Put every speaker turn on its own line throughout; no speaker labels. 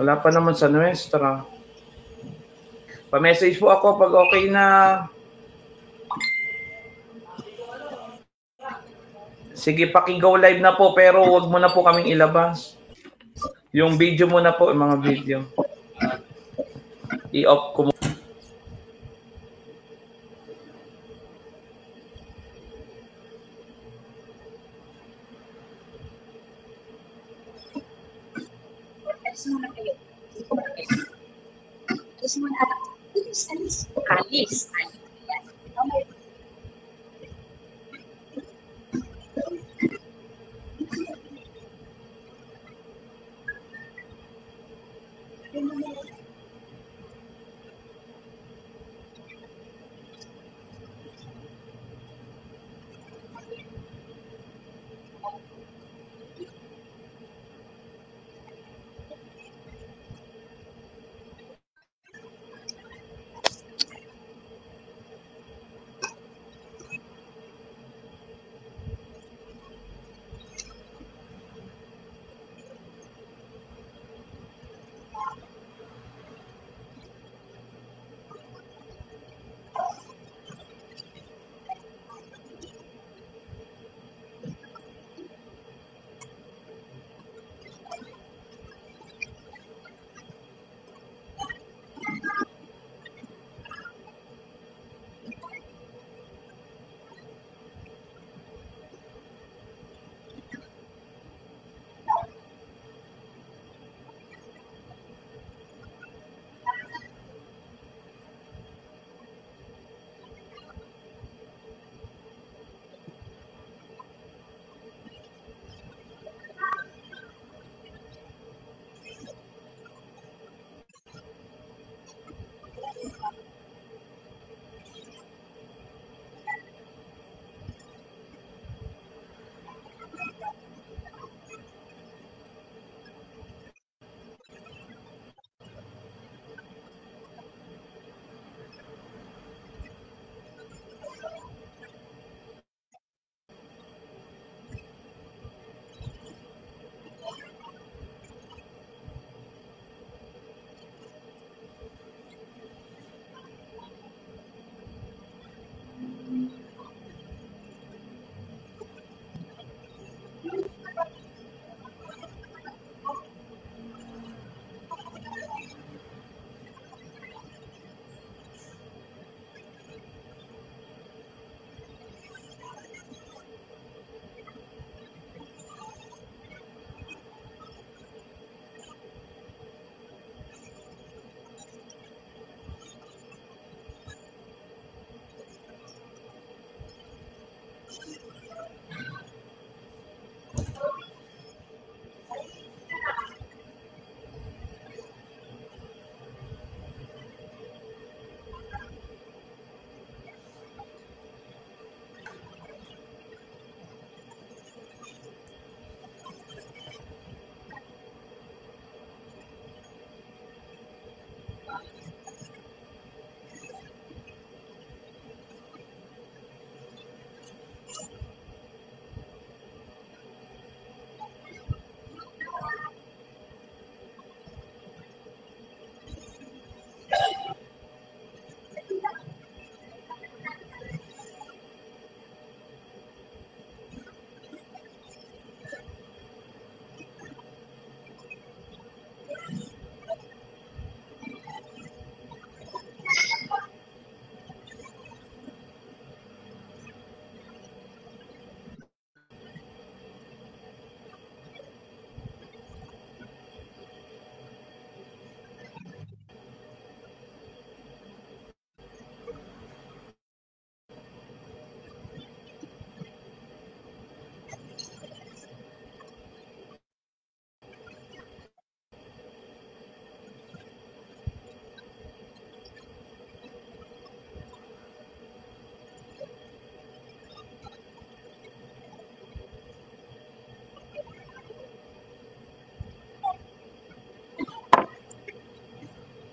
Wala pa naman sa Nuestra. Pa-message po ako pag okay na. Sige, paki-go live na po pero wag mo na po kaming ilabas. Yung video mo na po, yung mga video. I-off ko mo.
Alis.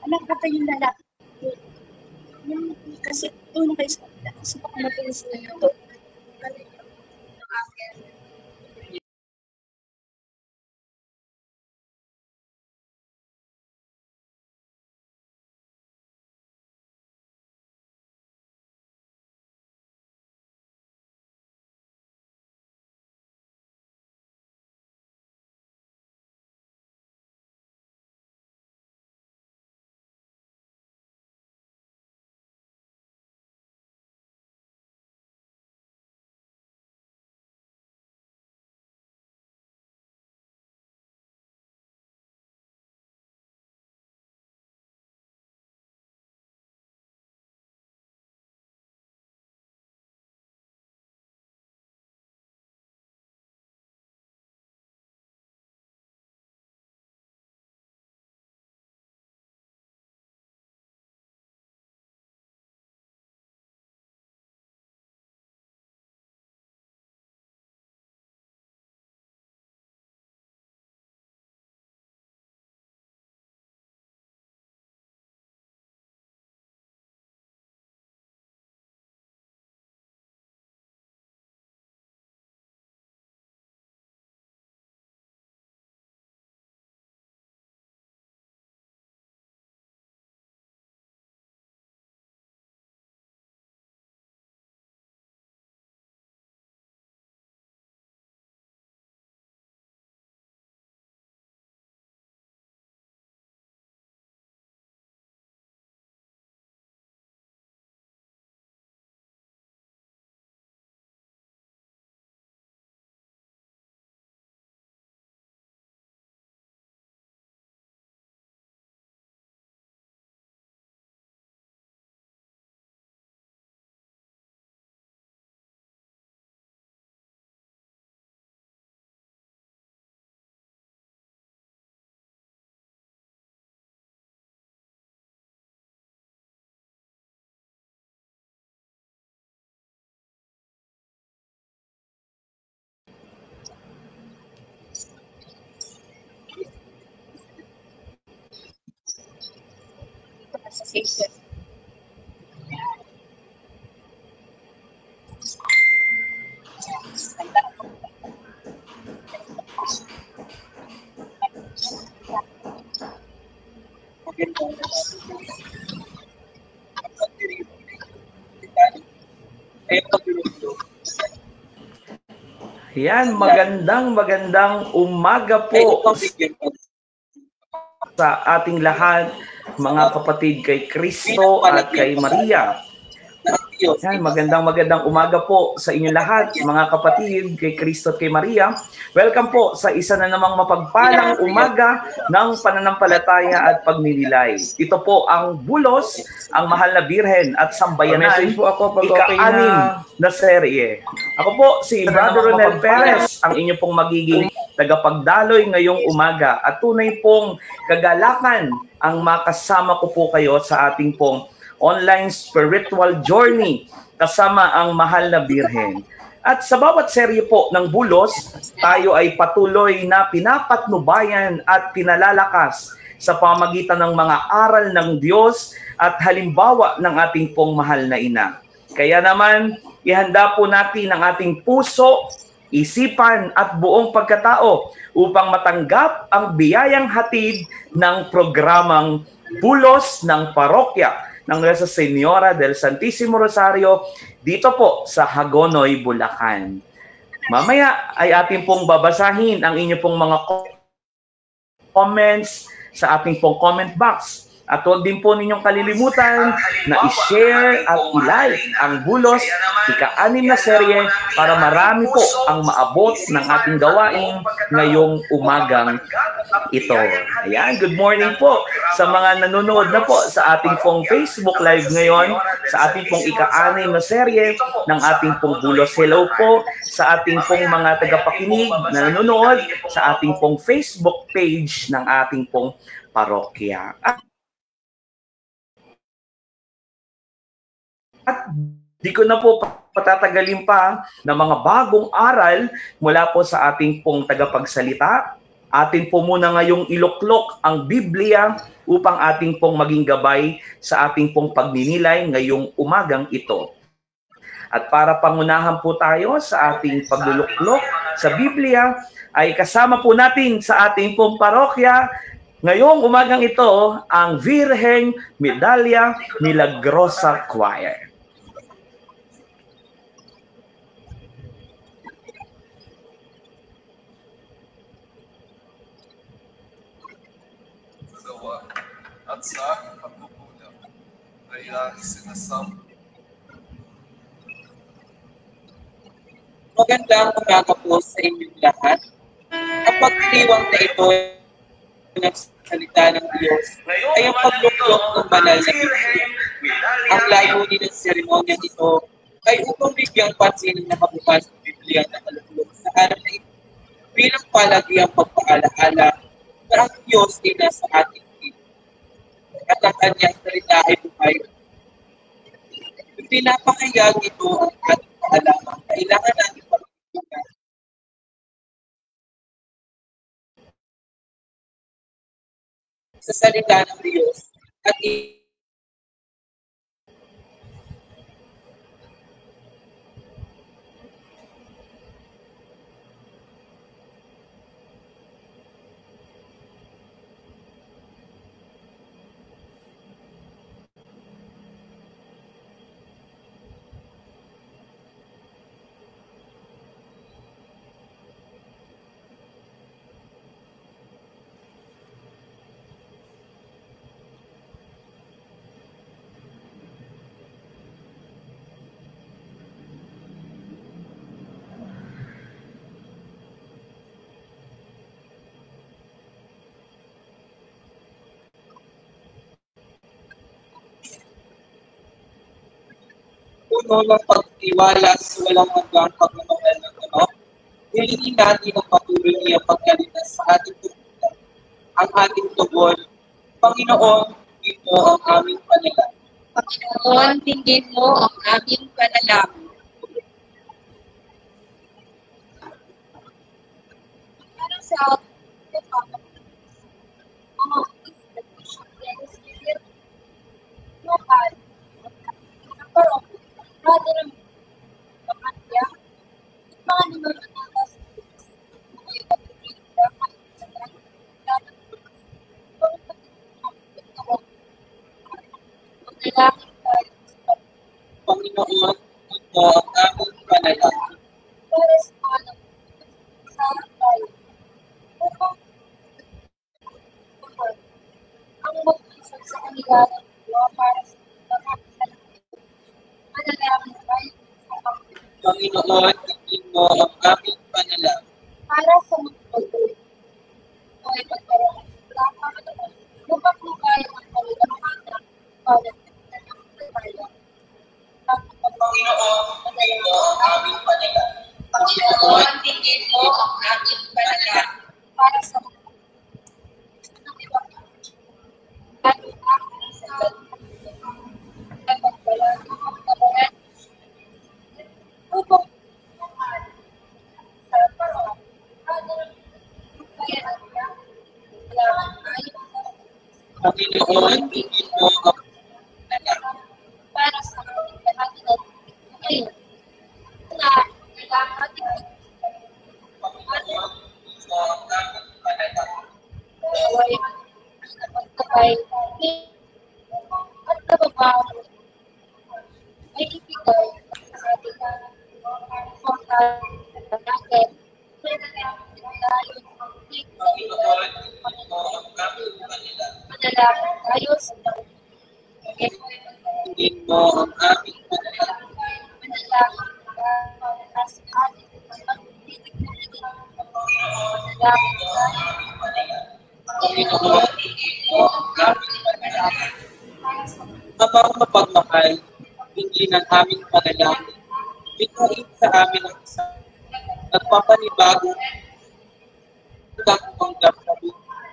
Anak ko pa yung lalaki. Yung, kasi una kayo sa kanila. Kasi baka mabilis na ito. cases.
Yan, magandang umaga po sa ating lahat, mga kapatid kay Kristo at kay Maria. Yan, magandang umaga po sa inyo lahat, mga kapatid kay Kristo at kay Maria. Welcome po sa isa na namang mapagpalang umaga ng pananampalataya at pagninilay. Ito po ang Bulos, ang Mahal na Birhen at Sambayanan,
po ako pag okay
ika-anim
na.
na serye. Ako po si Brother Ronel Perez, ang inyo pong magiging tagapagdaloy ngayong umaga. At tunay pong kagalakan ang makasama ko po kayo sa ating pong online spiritual journey kasama ang Mahal na Birhen. At sa bawat serye po ng Bulos, tayo ay patuloy na pinapatnubayan at pinalalakas sa pamagitan ng mga aral ng Diyos at halimbawa ng ating pong mahal na ina. Kaya naman, ihanda po natin ang ating puso, isipan at buong pagkatao upang matanggap ang biyayang hatid ng programang Bulos ng Parokya ng Nuestra Señora del Santísimo Rosario dito po sa Hagonoy, Bulacan. Mamaya ay ating pong babasahin ang inyo pong mga comments sa ating pong comment box. At huwag din po ninyong kalilimutan na i-share at i-like ang Bulos, ika-anim na serye para marami po ang maabot ng ating gawain ngayong umagang ito. Ayan, good morning po sa mga nanonood na po sa ating pong Facebook Live ngayon, sa ating pong ika-anim na serye ng ating pong Bulos. Hello po sa ating pong mga tagapakinig na nanonood sa ating pong Facebook page ng ating pong parokya. At di ko na po patatagalin pa ng mga bagong aral mula po sa ating pong tagapagsalita. Atin po muna ngayong iluklok ang Biblia upang ating pong maging gabay sa ating pong pagninilay ngayong umagang ito. At para pangunahan po tayo sa ating pagluluklok sa Biblia, ay kasama po natin sa ating pong parokya ngayong umagang ito ang Virgen Medalla Milagrosa Choir.
At sa aking pagkukulang ay isinasam.
Magandang umaga po sa inyong lahat. Ang pagdiriwang na ito ng salita ng Diyos ay ang pagluklok ng banal na Biblia. Ang layunin ng seremonya nito ay upang bigyang pansin ng nakabukas ng Biblia na kaluklok sa araw na ito bilang palagiang pagpaalaala na ang Diyos ay nasa ating at ang kanyang salita ay buhay. Pinapakayag ito ang ating kaalaman. Kailangan natin pagkukunan sa salita ng Diyos at puno ng pagtiwala sa walang hanggang pagmamahal ng Ama, hilingin natin ang patuloy niyang pagkaligtas sa ating tugunan. Ang ating tugon, Panginoon, tingin mo ang aming panalangin.
Panginoon, tingin mo ang aming panalangin. Para sa sa kanila ng Diyos para sa mga manalangin tayo sa
Panginoon, tingin mo ang aming panalangin.
para sa mga pagtuloy. Ito ay magkaroon ng pagkakataon upang magaya ang kanilang anak para sa tayo.
Panginoon, tingin mo ang aming panalangin. Panginoon, tingin mo ang aming panalangin.
Para sa mga
Panginoon, tingin mo ang panalangin.
para sa ating lahat ng ngayon na kailangan natin
Panginoon, tingin mo ang aming panalangin.
ay magkabay at nababago ay ibigay sa ating pagkakas natin
Panginoon, tingin mo ang aming panalangin.
manalangin tayo sa
Tingin mo ang aming panalangin.
manalangin para sa ating
Panginoon, tingin mo ang aming panalangin. Amang mapagmahal, hindi ng aming panalangin, bigay sa amin ang isang nagpapanibago ng panggap na buhay.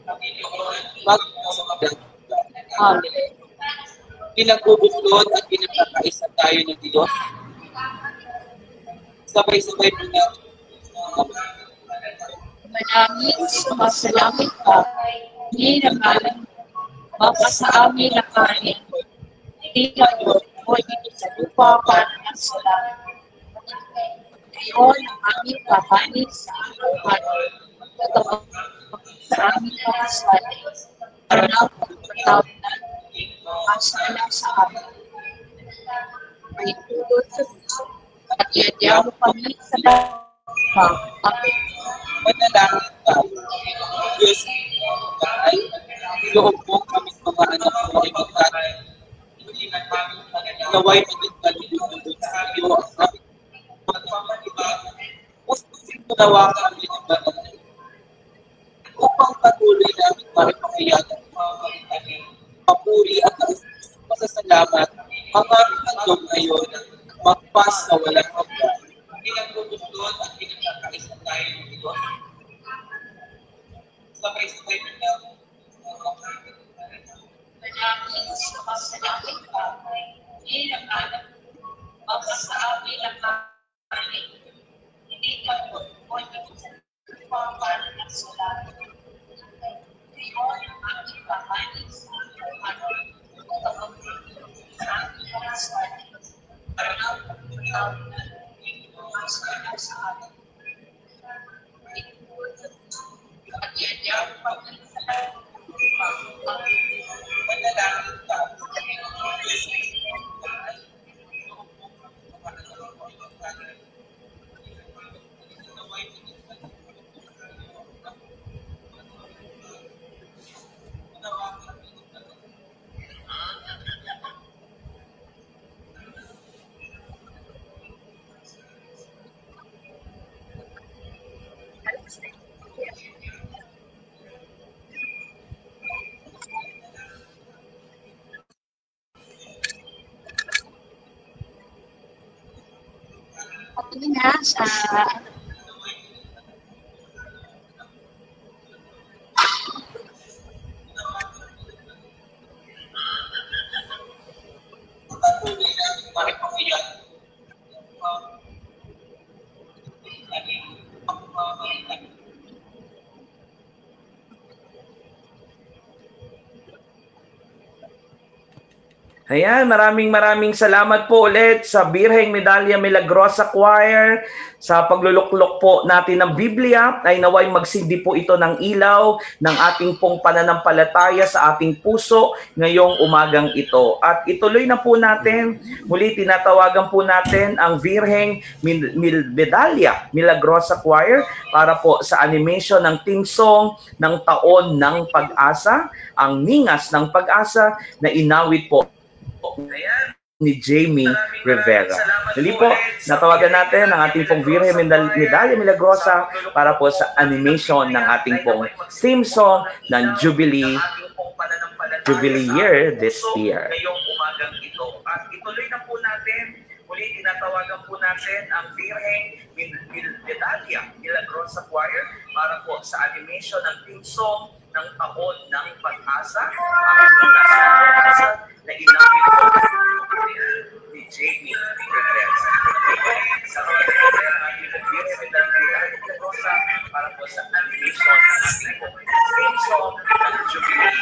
Panginoon, magpasagal. Amen. Pinagbubuklod at pinagkakaisa tayo ng Diyos. Sabay-sabay po niya.
Manangin, sumasalangit ka, hindi naman mapasa amin na kanin. Hindi ngayon, o dito sa lupa para ng salat. Ngayon, ang aming kakanin sa araw-araw. Nagkabag sa aming kakasal, para na pagpatawag na masala sa amin. May tulog sa Diyos, at iadya mo kami sa lahat. Amen.
Manalangin tayo. Diyos, ay loob mo kami mga anak mo ay magkakain. Naway maging kaluluwa sa iyo ang aming magpapanibago. Pustusin mo nawa kami ng banal na ito. Upang patuloy namin maripahayagan papuri at pasasalamat ang aming handog ngayon magpas sa walang hanggan. Pinagbubuklod at pinagkakaisa tayo ng Diyos. Sabay-sabay na
Manangin, sumasalangit ka, hindi naman mapasa amin na kanin. Hindi ngayon, o dito sa lupa para ng salat. Ngayon, ang aming kakanin sa araw-araw. Nagkabag sa aming kakasal, para na pagpatawag na masala sa amin. May tulog sa Diyos, at iadya mo kami sa lahat. Amen.
manalangin tayo.
Patuloy na sa
Patuloy namin maripahayagan.
Ayan, maraming salamat po ulit sa Birheng Medalya Milagrosa Choir. Sa pagluluklok po natin ng Biblia, ay naway magsindi po ito ng ilaw ng ating pong pananampalataya sa ating puso ngayong umagang ito. At ituloy na po natin, muli tinatawagan po natin ang Birheng Medalya Milagrosa Choir para po sa animation ng theme song ng Taon ng Pag-asa, ang Ningas ng Pag-asa na inawit po ni Jamie Rivera. Dali po, natawagan natin ang ating pong Birheng Medalya Milagrosa para po sa animation ng ating pong theme song ng Jubilee year this year.
Ngayong umagang ito. At ituloy na po natin, muli tinatawagan po natin ang Birheng Medalya Milagrosa Choir para po sa animation ng theme song ng Taon ng Pag-asa, ang Ningas ng Pag-asa na inawit po ni Jamie Rivera. Sa mga Rivera, ang ating Birheng Medalya Milagrosa para po sa animation ng ating theme song ng Jubilee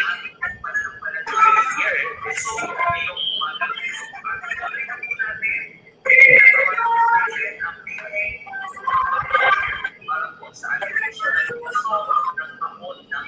year this year. Ngayong umagang ito. At ituloy na po natin, tinatawagan po natin ang Birheng para po sa animation ng theme song ng Taon ng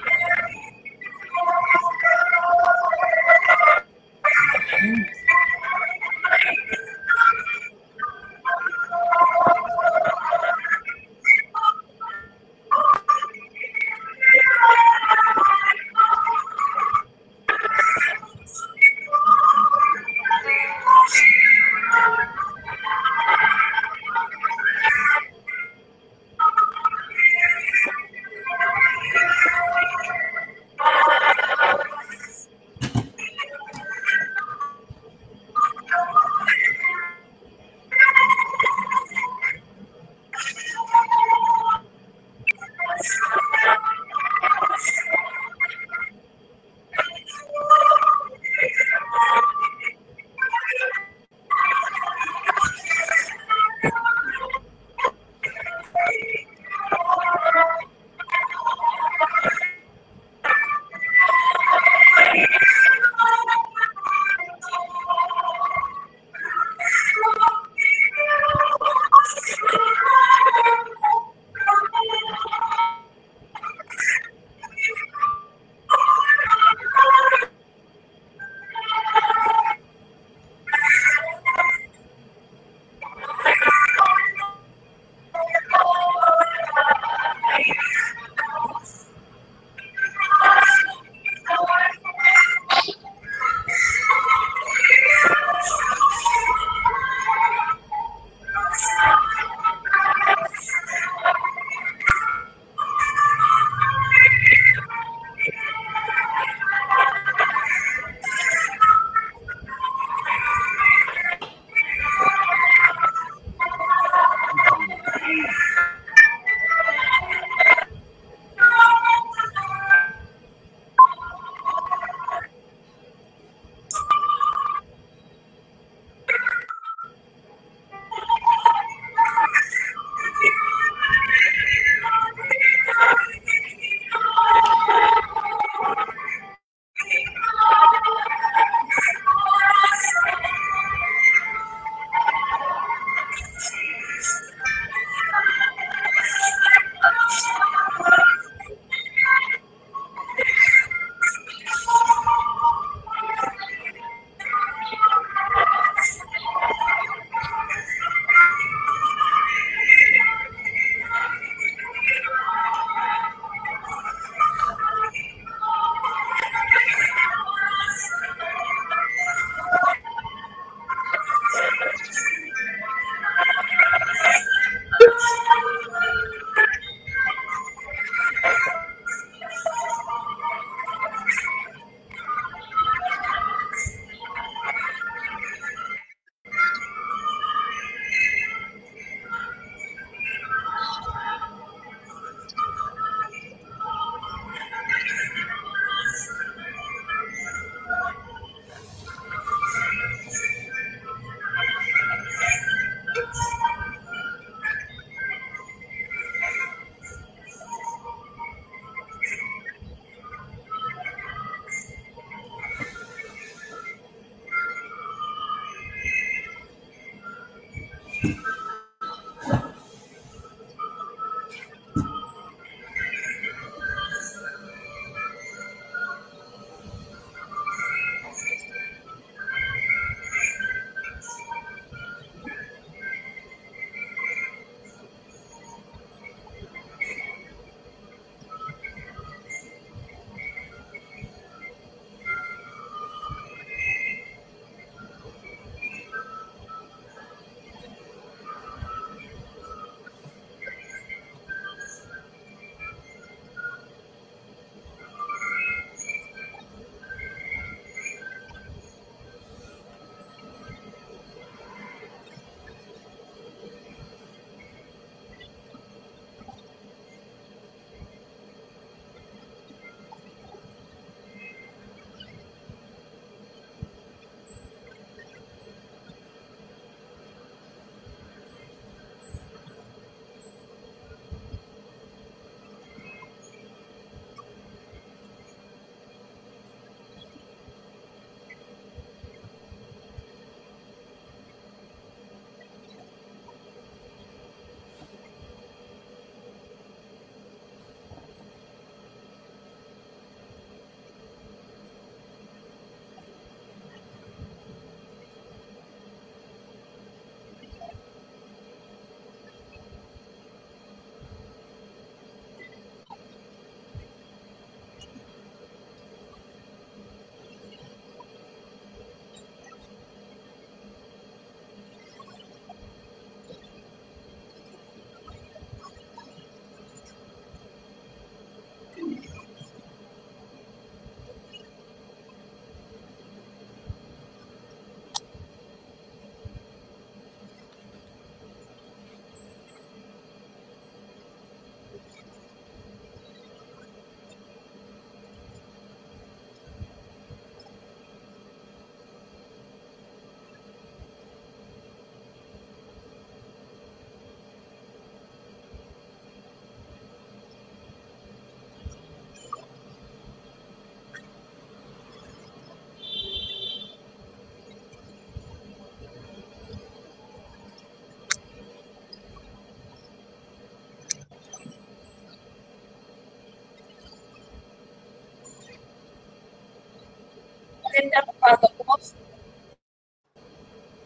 Magandang umaga po.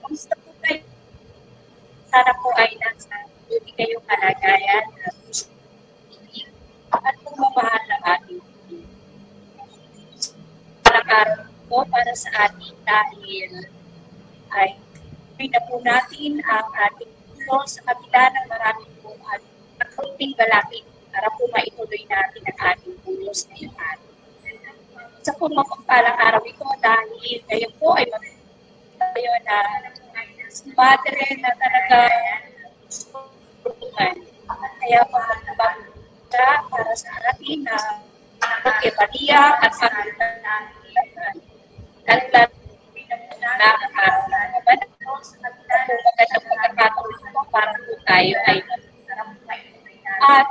Kamusta po kayo? Sana po ay nasa buti kayong kalagayan at pagmamahal ng ating araw po para sa ating dahil ay na po natin ang ating tulong sa kabila ng marami po at kaunting galapin para po maituloy natin ang ating tulong sa ngayong araw. Sa po mapagpalang araw ito dahil kayo po ay kayo na si Padre na talaga tulungan. Kaya pagkakabang siya para sa atin na kay Maria at sa atin na magandang pagkakataon ito para po tayo ay at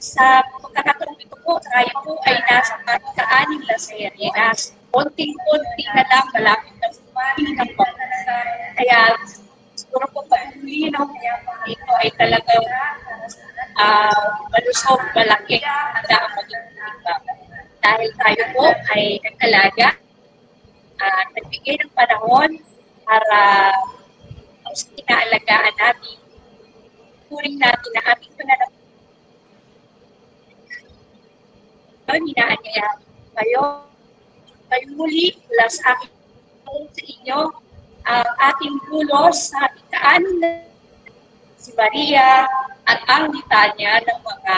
sa pagkakataon ito po, tayo po ay nasa ka-anim na serye na konting-konti na lang malapit na sumali ng pagkakataon. Kaya siguro po pag-uli ng ito ay talagang malusog, malaki na ang magiging dahil tayo po ay nagkalaga at nagbigay ng panahon para mas inaalagaan natin. Turing natin na aming pananap. Hinaanyaya kayo muli mula sa akin sa inyo ang ating bulos sa ating kaanin na si Maria at ang litanya ng mga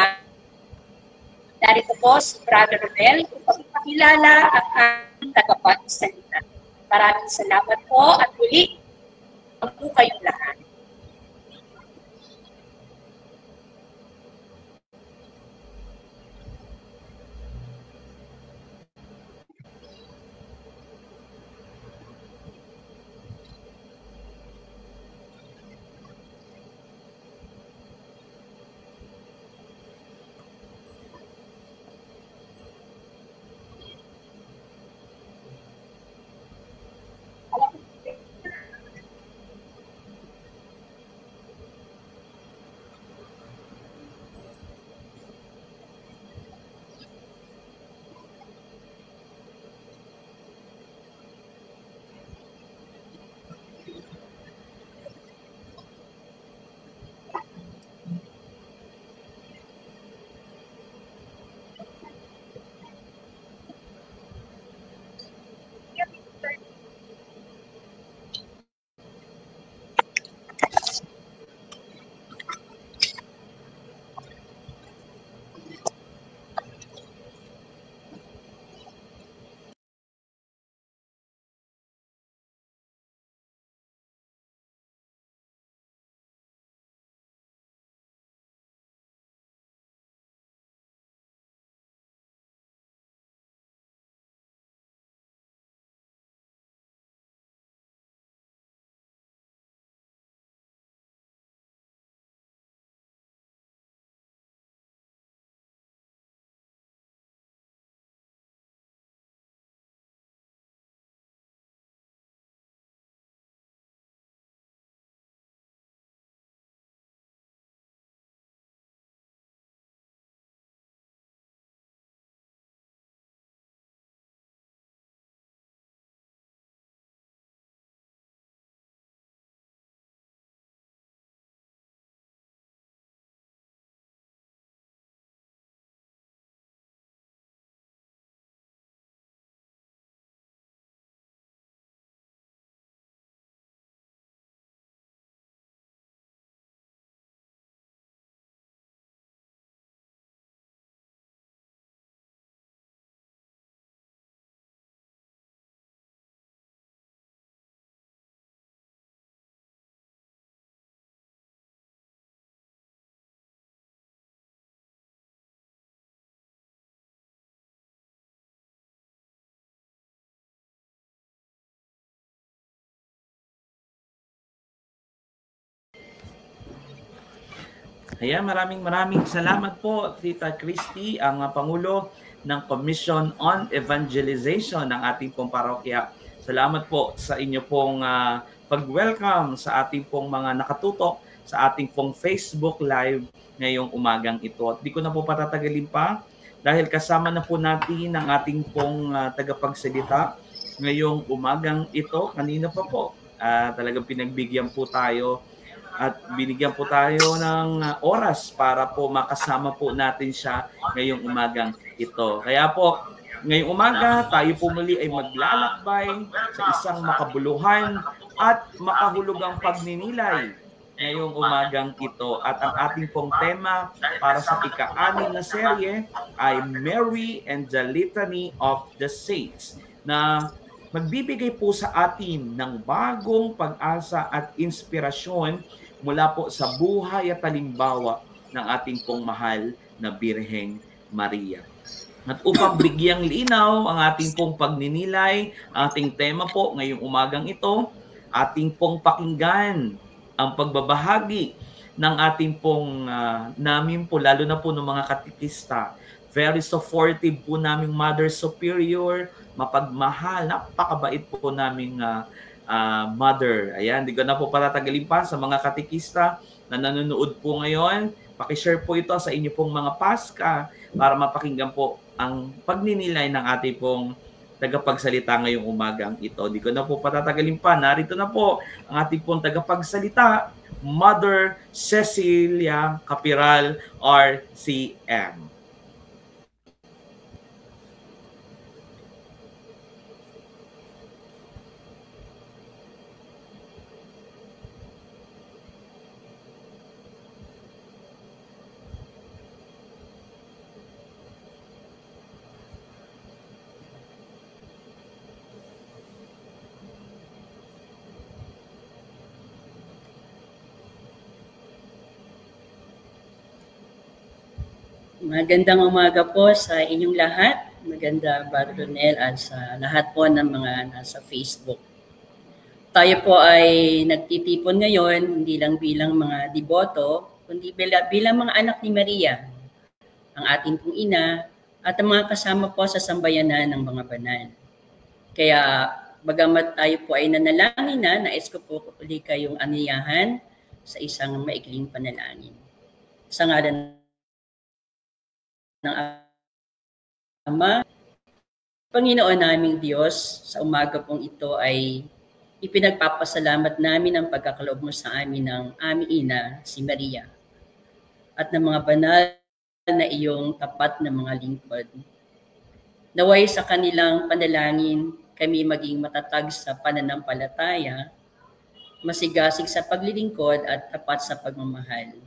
narito po si Brother Romel upang ipakilala ang ating tagapagsalita. Maraming salamat po at muli ang po kayong lahat.
Ayan, maraming salamat po, Tita Christy, ang Pangulo ng Commission on Evangelization ng ating pong parokya. Salamat po sa inyo pong pag-welcome sa ating pong mga nakatutok sa ating pong Facebook Live ngayong umagang ito. At di ko na po patatagalin pa dahil kasama na po natin ang ating pong tagapagsalita ngayong umagang ito. Kanina pa po, talagang pinagbigyan po tayo at binigyan po tayo ng oras para po makasama po natin siya ngayong umagang ito. Kaya po, ngayong umaga, tayo po muli ay maglalakbay sa isang makabuluhan at makahulugang pagninilay ngayong umagang ito. At ang ating pong tema para sa ika-6 na serye ay Mary and the Litany of the Saints, na magbibigay po sa atin ng bagong pag-asa at inspirasyon mula po sa buhay at talimbawa ng ating pong mahal na Birheng Maria. At upang bigyang linaw ang ating pong pagninilay, ating tema po ngayong umagang ito, ating pong pakinggan ang pagbabahagi ng ating pong namin po, lalo na po ng mga katikista. Very supportive po naming Mother Superior, mapagmahal, napakabait po naming Mother. Ayan, di ko na po patatagalin pa sa mga katikista na nanonood po ngayon. Pakishare po ito sa inyo pong mga paska para mapakinggan po ang pagninilay ng ating pong tagapagsalita ngayong umagang ito. Di ko na po patatagalin pa. Narito na po ang ating pong tagapagsalita, Mother Cecilia Capiral, RCM.
Magandang umaga po sa inyong lahat. Maganda, Brother Ronel, at sa lahat po ng mga nasa Facebook. Tayo po ay nagtitipon ngayon, hindi lang bilang mga deboto, kundi bilang mga anak ni Maria, ang ating pong ina, at ang mga kasama po sa sambayanan ng mga banal. Kaya, bagamat tayo po ay nanalangin na, nais ko po uli kayong aniyahan sa isang maikling panalangin. Sa ngalan ng Ama, Panginoon naming Diyos, sa umaga pong ito ay ipinagpapasalamat namin ang pagkakaloob mo sa amin ng aming ina, si Maria, at ng mga banal na iyong tapat na mga lingkod. Naway sa kanilang panalangin, kami maging matatag sa pananampalataya, masigasig sa paglilingkod at tapat sa pagmamahal.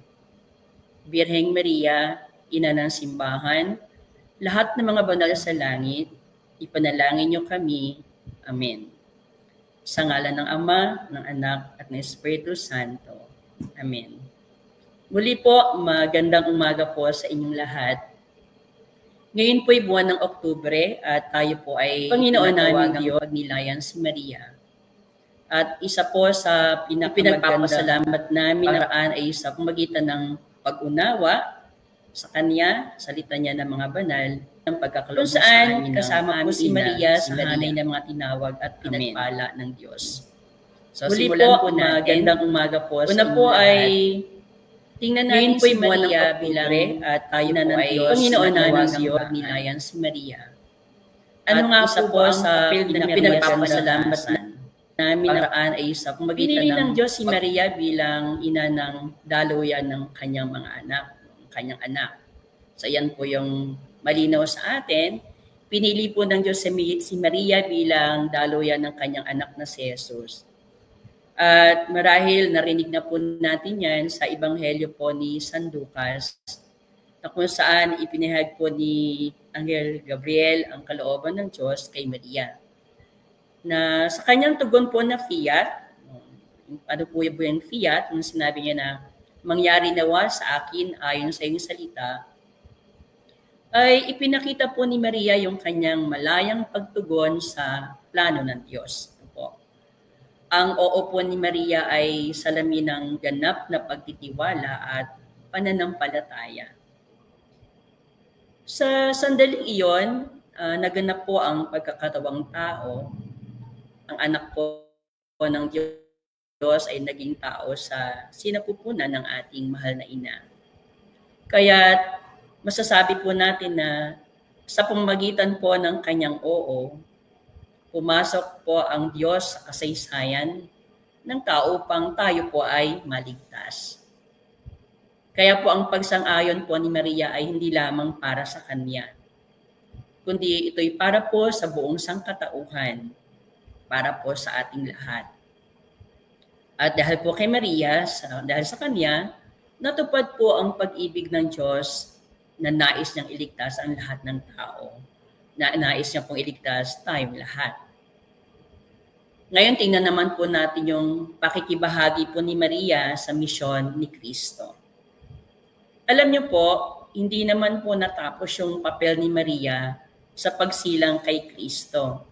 Birheng Maria, Ina ng simbahan, lahat ng mga banal sa langit, ipanalangin niyo kami. Amen. Sa ngalan ng Ama, ng Anak, at ng Espiritu Santo. Amen. Muli po, magandang umaga po sa inyong lahat. Ngayon po ay buwan ng Oktubre at tayo po ay Panginoon namin Diyos, pagnilayan si Maria. At isa po sa pinagpapasalamat namin naraan ay sa pamagitan ng pag-unawa sa Kanya, salita niya ng mga banal, ng pagkakaloob sa amin kasama po si Maria sa hanay ng mga tinawag at pinagpala ng Diyos. So, muli po, magandang umaga po. Una po ay tingnan natin si Maria bilang at tayo na ng Diyos, Panginoon namin Diyos, pagnilayan si Maria. Ano nga po sa pinagpapasalamat namin naraan ay sa pamagitan ng Diyos si Maria bilang ina ng daluyan ng kanyang mga anak. Kanyang anak. So yan po yung malinaw sa atin. Pinili po ng Diyos si Maria bilang daluyan ng kanyang anak na si Jesus. At marahil narinig na po natin yan sa Ebanghelyo po ni San Lucas, na kung saan ipinahayag po ni Anghel Gabriel ang kalooban ng Diyos kay Maria. Na sa kanyang tugon po na fiat, ano po yung fiat, nung sinabi niya na mangyari nawa sa akin ayon sa iyong salita, ay ipinakita po ni Maria yung kanyang malayang pagtugon sa plano ng Diyos. Po. Ang oo po ni Maria ay salamin ng ganap na pagtitiwala at pananampalataya. Sa sandaling iyon, naganap po ang pagkakatawang tao. Ang anak po ng Diyos ay naging tao sa sinapupunan ng ating mahal na ina. Kaya masasabi po natin na sa pamamagitan po ng kanyang oo, pumasok po ang Diyos sa kasaysayan ng tao upang tayo po ay maligtas. Kaya po ang pagsang-ayon po ni Maria ay hindi lamang para sa kanya, kundi ito'y para po sa buong sangkatauhan, para po sa ating lahat. At dahil po kay Maria, dahil sa kanya, natupad po ang pag-ibig ng Diyos na nais niyang iligtas ang lahat ng tao. Nais niya pong iligtas tayong lahat. Ngayon, tingnan naman po natin yung pakikibahagi po ni Maria sa misyon ni Kristo. Alam niyo po, hindi naman po natapos yung papel ni Maria sa pagsilang kay Kristo.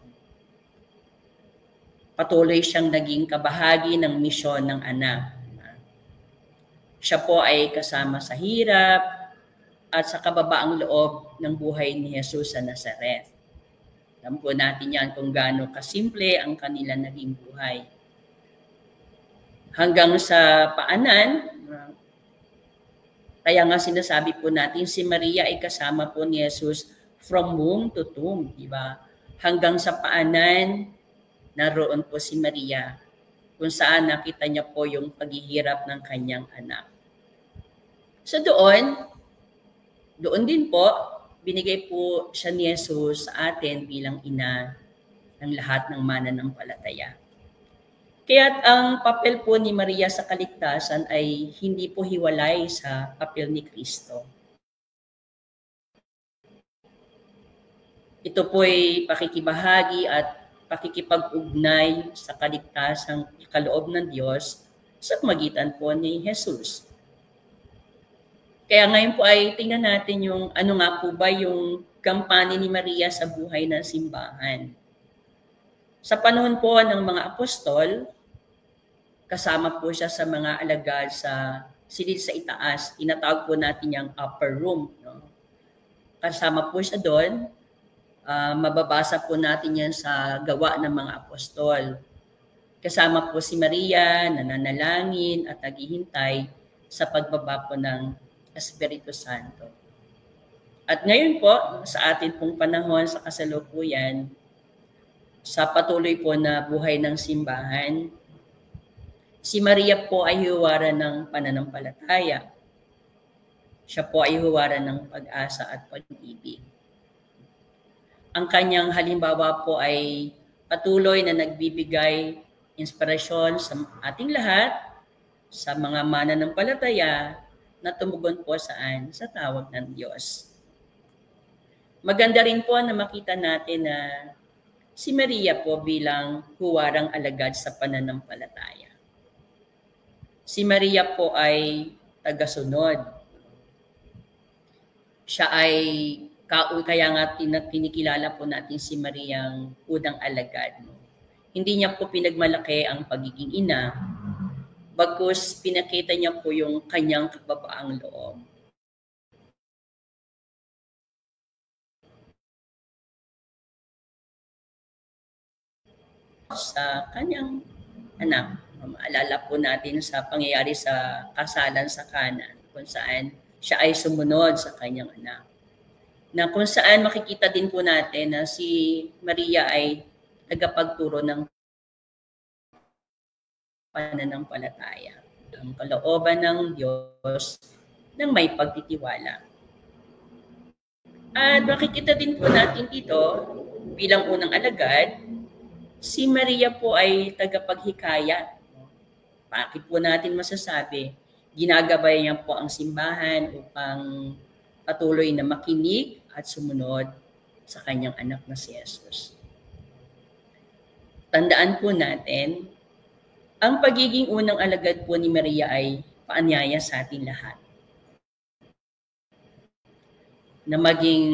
Patuloy siyang naging kabahagi ng misyon ng anak. Siya po ay kasama sa hirap at sa kababaang loob ng buhay ni Jesus sa Nazaret. Alam po natin yan kung gaano kasimple ang kanila naging buhay. Hanggang sa paanan, kaya nga sinasabi po natin si Maria ay kasama po ni Jesus from womb to tomb, di ba? Hanggang sa paanan, naroon po si Maria kung saan nakita niya po yung paghihirap ng kanyang anak. So doon din po, binigay po siya ni Jesus sa atin bilang ina ng lahat ng mananampalataya. Kaya ang papel po ni Maria sa kaligtasan ay hindi po hiwalay sa papel ni Kristo. Ito po ay pakikibahagi at pakikipag-ugnay sa kaligtasang kaloob ng Diyos sa pamagitan po ni Jesus. Kaya ngayon po ay tingnan natin yung ano nga po ba yung kampanya ni Maria sa buhay ng simbahan. Sa panahon po ng mga apostol, kasama po siya sa mga alagad sa silid sa itaas. Tinatawag po natin yung upper room. No? Kasama po siya doon. Mababasa po natin yan sa gawa ng mga apostol. Kasama po si Maria, nananalangin at naghihintay sa pagbaba po ng Espiritu Santo. At ngayon po, sa atin pong panahon sa kasalukuyan, sa patuloy po na buhay ng simbahan, si Maria po ay huwaran ng pananampalataya. Siya po ay huwaran ng pag-asa at pag-ibig. Ang kanyang halimbawa po ay patuloy na nagbibigay inspirasyon sa ating lahat, sa mga mananampalataya, na tumugon po saan? Sa tawag ng Diyos. Maganda rin po na makita natin na si Maria po bilang huwarang alagad sa pananampalataya. Si Maria po ay tagasunod. Siya ay, kaya nga tinikilala po natin si Mariang unang alagad. Hindi niya po pinagmalaki ang pagiging ina, bagkus pinakita niya po yung kanyang kababaang loob. Sa kanyang anak, maalala po natin sa pangyayari sa kasalan sa Kana, kung saan siya ay sumunod sa kanyang anak. Na kung saan makikita din po natin na si Maria ay tagapagturo ng pananampalataya, ang kalooban ng Diyos ng may pagtitiwala. At makikita din po natin dito, bilang unang alagad, si Maria po ay tagapaghikayat. Bakit po natin masasabi? Ginagabay niya po ang simbahan upang patuloy na makinig at sumunod sa kanyang anak na si Jesus. Tandaan po natin, ang pagiging unang alagad po ni Maria ay paanyaya sa ating lahat. Na maging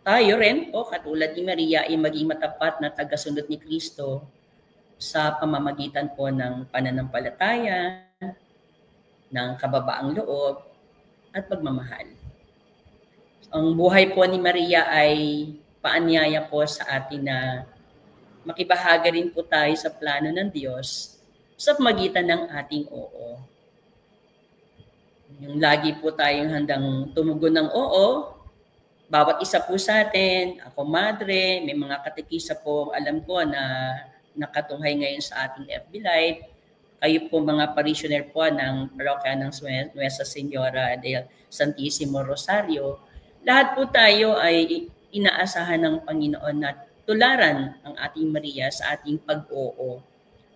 tayo rin po, katulad ni Maria, ay maging matapat na tagasunod ni Kristo sa pamamagitan po ng pananampalataya, ng kababaang loob, at pagmamahal. Ang buhay po ni Maria ay paanyaya po sa atin na makibahaga rin po tayo sa plano ng Diyos sa pamagitan ng ating oo. Yung lagi po tayong handang tumugon ng oo, bawat isa po sa atin, ako madre, may mga katekisa po alam ko na nakatunghay ngayon sa ating FB Live, kayo po mga parishioner po ng parokya ng Nuestra Señora del Santissimo Rosario, lahat po tayo ay inaasahan ng Panginoon na tularan ang ating Maria sa ating pag-oo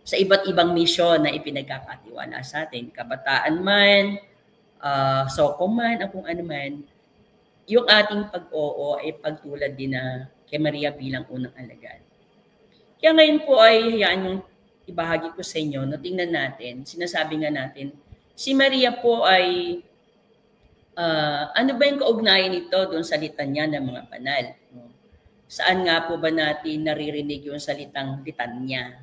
sa iba't ibang misyon na ipinagkakatiwala sa atin. Kabataan man, soko man, o kung ano man, yung ating pag-oo ay pagtulad din na kay Maria bilang unang alagad. Kaya ngayon po ay hayaan yung ibahagi ko sa inyo na tingnan natin, sinasabi nga natin, si Maria po ay ano ba yung kaugnayan nito doon sa litanya ng mga banal? Saan nga po ba natin naririnig yung salitang litanya?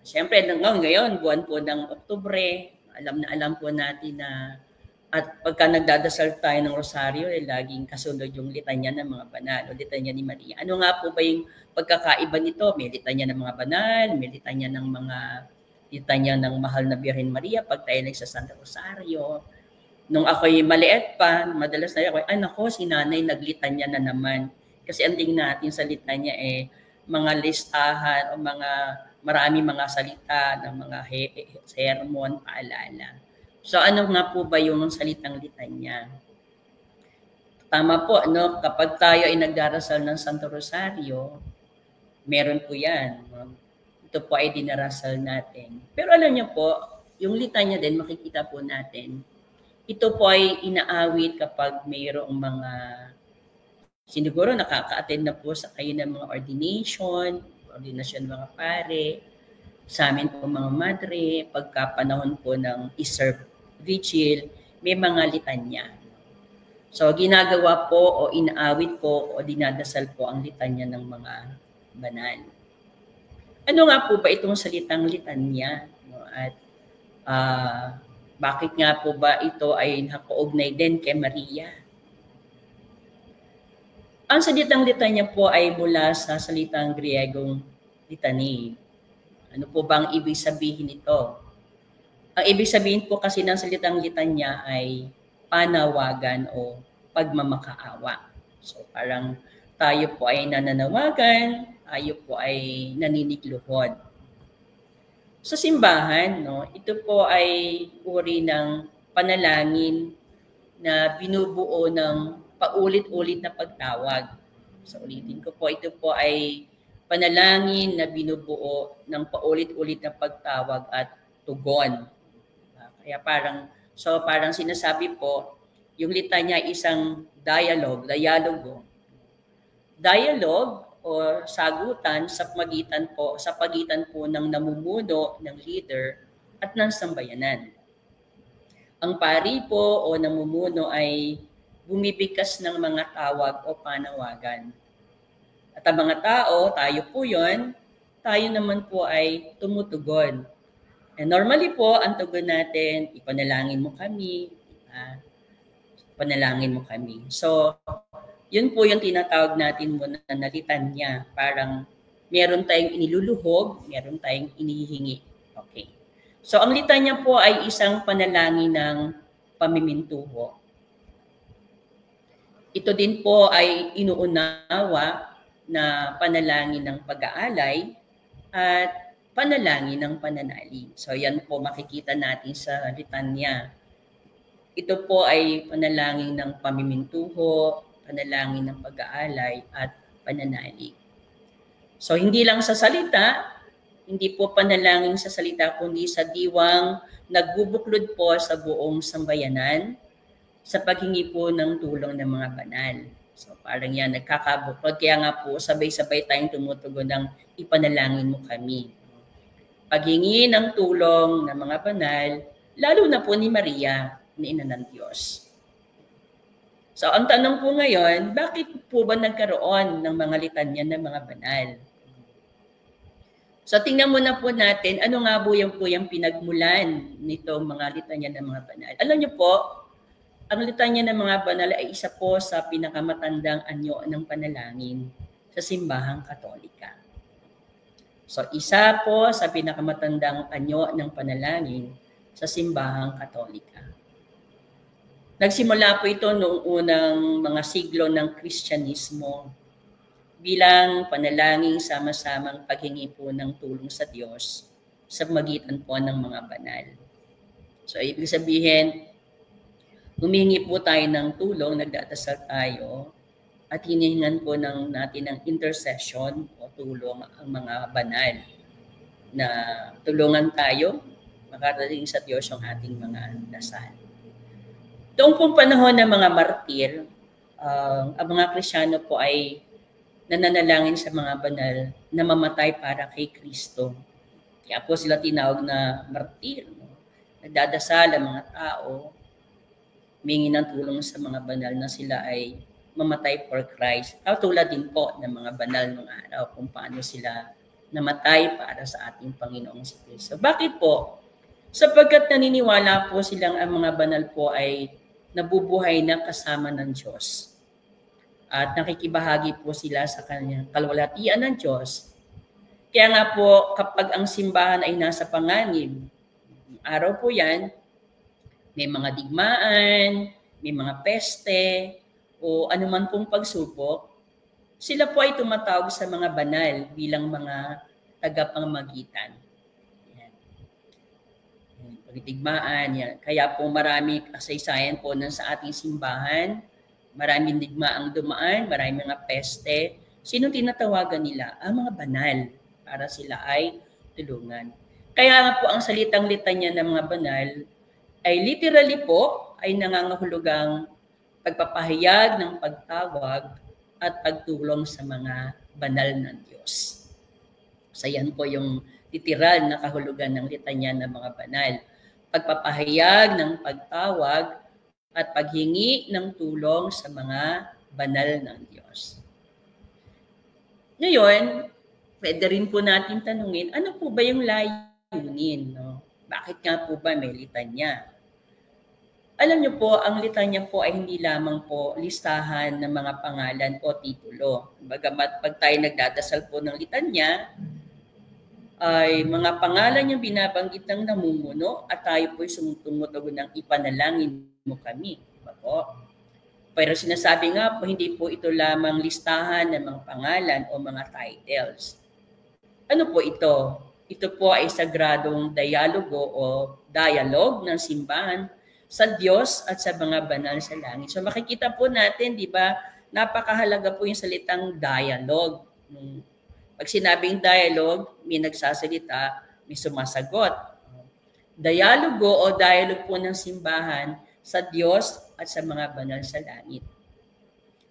Siyempre, ngayon, buwan po ng Oktubre, alam po natin na at pagka nagdadasal tayo ng rosaryo, laging kasunod yung litanya ng mga banal o litanya ni Maria. Ano nga po ba yung pagkakaiba nito? May litanya ng mga banal, may litanya ng mahal na Birhen Maria pag tayo nagsasanta rosaryo. Nung ako'y maliit pa, madalas na ako, nako, si nanay naglitanya na naman. Kasi ang tingin natin sa litanya mga listahan o marami mga salita ng mga sermon, paalala. So ano nga po ba yung salitang litanya? Tama po, kapag tayo ay nagdarasal ng Santo Rosario, meron po yan. Ito po ay dinarasal natin. Pero alam niyo po, yung litanya din, makikita po natin, ito po ay inaawit kapag mayroong mga, siguro nakaka-attend na po sa kayo ng mga ordination mga pare, sa amin po mga madre, pagka panahon po ng Easter Vigil, may mga litanya. So ginagawa po o inaawit po o dinadasal po ang litanya ng mga banal. Ano nga po ba itong salitang litanya? At bakit nga po ba ito ay nakaugnay din kay Maria? Ang salitang litanya po ay mula sa salitang Griegong litany. Ano po ba ang ibig sabihin nito? Ang ibig sabihin po kasi ng salitang litanya ay panawagan o pagmamakaawa. So parang tayo po ay nananawagan, tayo po ay naninigluhod. Sa simbahan, ito po ay uri ng panalangin na binubuo ng paulit-ulit na pagtawag. So ulitin ko po, ito po ay panalangin na binubuo ng paulit-ulit na pagtawag at tugon. Kaya parang sinasabi po, yung litanya ay isang dialogue o sagutan sa pagitan po ng namumuno, ng leader at ng sambayanan. Ang pari po o namumuno ay bumibigkas ng mga tawag o panawagan. At ang mga tao, tayo po yon, tayo naman po ay tumutugon. And normally po, ang tugon natin, ipanalangin mo kami, panalangin mo kami. So, yun po yung tinatawag natin muna na litanya. Parang meron tayong iniluluhog, meron tayong inihingi. Okay. So, ang litanya po ay isang panalangin ng pamimintuho. Ito din po ay inuunawa na panalangin ng pag-aalay at panalangin ng pananalig. So, yan po makikita natin sa litanya. Ito po ay panalangin ng pamimintuho, panalangin ng pag-aalay at pananalig. So hindi lang sa salita, hindi po panalangin sa salita kundi sa diwang nagbubuklod po sa buong sambayanan sa paghingi po ng tulong ng mga banal. So parang yan, nagkakabuklod. Kaya nga po sabay-sabay tayong tumutugon ng ipanalangin mo kami. Paghingi ng tulong ng mga banal, lalo na po ni Maria, na ina ng Diyos. So, ang tanong po ngayon, bakit po ba nagkaroon ng mga litanya ng mga banal? So, tingnan muna po natin, ano nga po yung pinagmulan nito mga litanya ng mga banal. Alam niyo po, ang litanya ng mga banal ay isa po sa pinakamatandang anyo ng panalangin sa simbahang Katolika. So isa po sa pinakamatandang anyo ng panalangin sa simbahang Katolika. Nagsimula po ito noong unang mga siglo ng Kristyanismo bilang panalangin sama-samang paghingi po ng tulong sa Diyos sa magitan po ng mga banal. So ibig sabihin, humingi po tayo ng tulong, nagdadasal tayo, at hinihingan po natin ng intercession o tulong ang mga banal na tulungan tayo makarating sa Diyos ang ating mga dasal. Noong pong panahon ng mga martir, ang mga Kristiyano po ay nananalangin sa mga banal na mamatay para kay Kristo. Kaya po sila tinawag na martir. No? Nagdadasal ang mga tao, humingi ng tulong sa mga banal na sila ay mamatay for Christ. Tulad din po ng mga banal ng araw kung paano sila namatay para sa ating Panginoong si Kristo. Bakit po? Sapagkat naniniwala po silang ang mga banal po ay nabubuhay na kasama ng Diyos. At nakikibahagi po sila sa kanyang kalwalhatian ng Diyos. Kaya nga po, kapag ang simbahan ay nasa panganib, araw po yan, may mga digmaan, may mga peste, o anuman pong pagsubok, sila po ay tumatawag sa mga banal bilang mga tagapamagitan. Pagdigmaan, yan. Kaya po marami kasaysayan po sa ating simbahan, maraming digmaang dumaan, maraming mga peste. Sino tinatawagan nila? Ang mga banal para sila ay tulungan. Kaya nga po ang salitang litanya ng mga banal ay literally po ay nangangahulugang pagpapahayag ng pagtawag at pagtulong sa mga banal ng Diyos. So yan po yung literal na kahulugan ng litanya ng mga banal. Pagpapahayag ng pagtawag at paghingi ng tulong sa mga banal ng Diyos. Ngayon, pwede rin po natin tanungin, ano po ba yung layunin? No? Bakit nga po ba may litanya? Alam niyo po, ang litanya po ay hindi lamang po listahan ng mga pangalan o titulo. Bagamat pag tayo nagdadasal po ng litanya, ay mga pangalan yung binabanggit ng namumuno at tayo po ay sumutumutugon ng ipanalangin mo kami. Diba po? Pero sinasabi nga po, hindi po ito lamang listahan ng mga pangalan o mga titles. Ano po ito? Ito po ay sagradong dialogo o dialogue ng simbahan sa Diyos at sa mga banal sa langit. So makikita po natin, di ba, napakahalaga po yung salitang dialogue. Pag sinabing dialogue, may nagsasalita, may sumasagot. Dialogo o dialogue po ng simbahan sa Diyos at sa mga banal sa langit.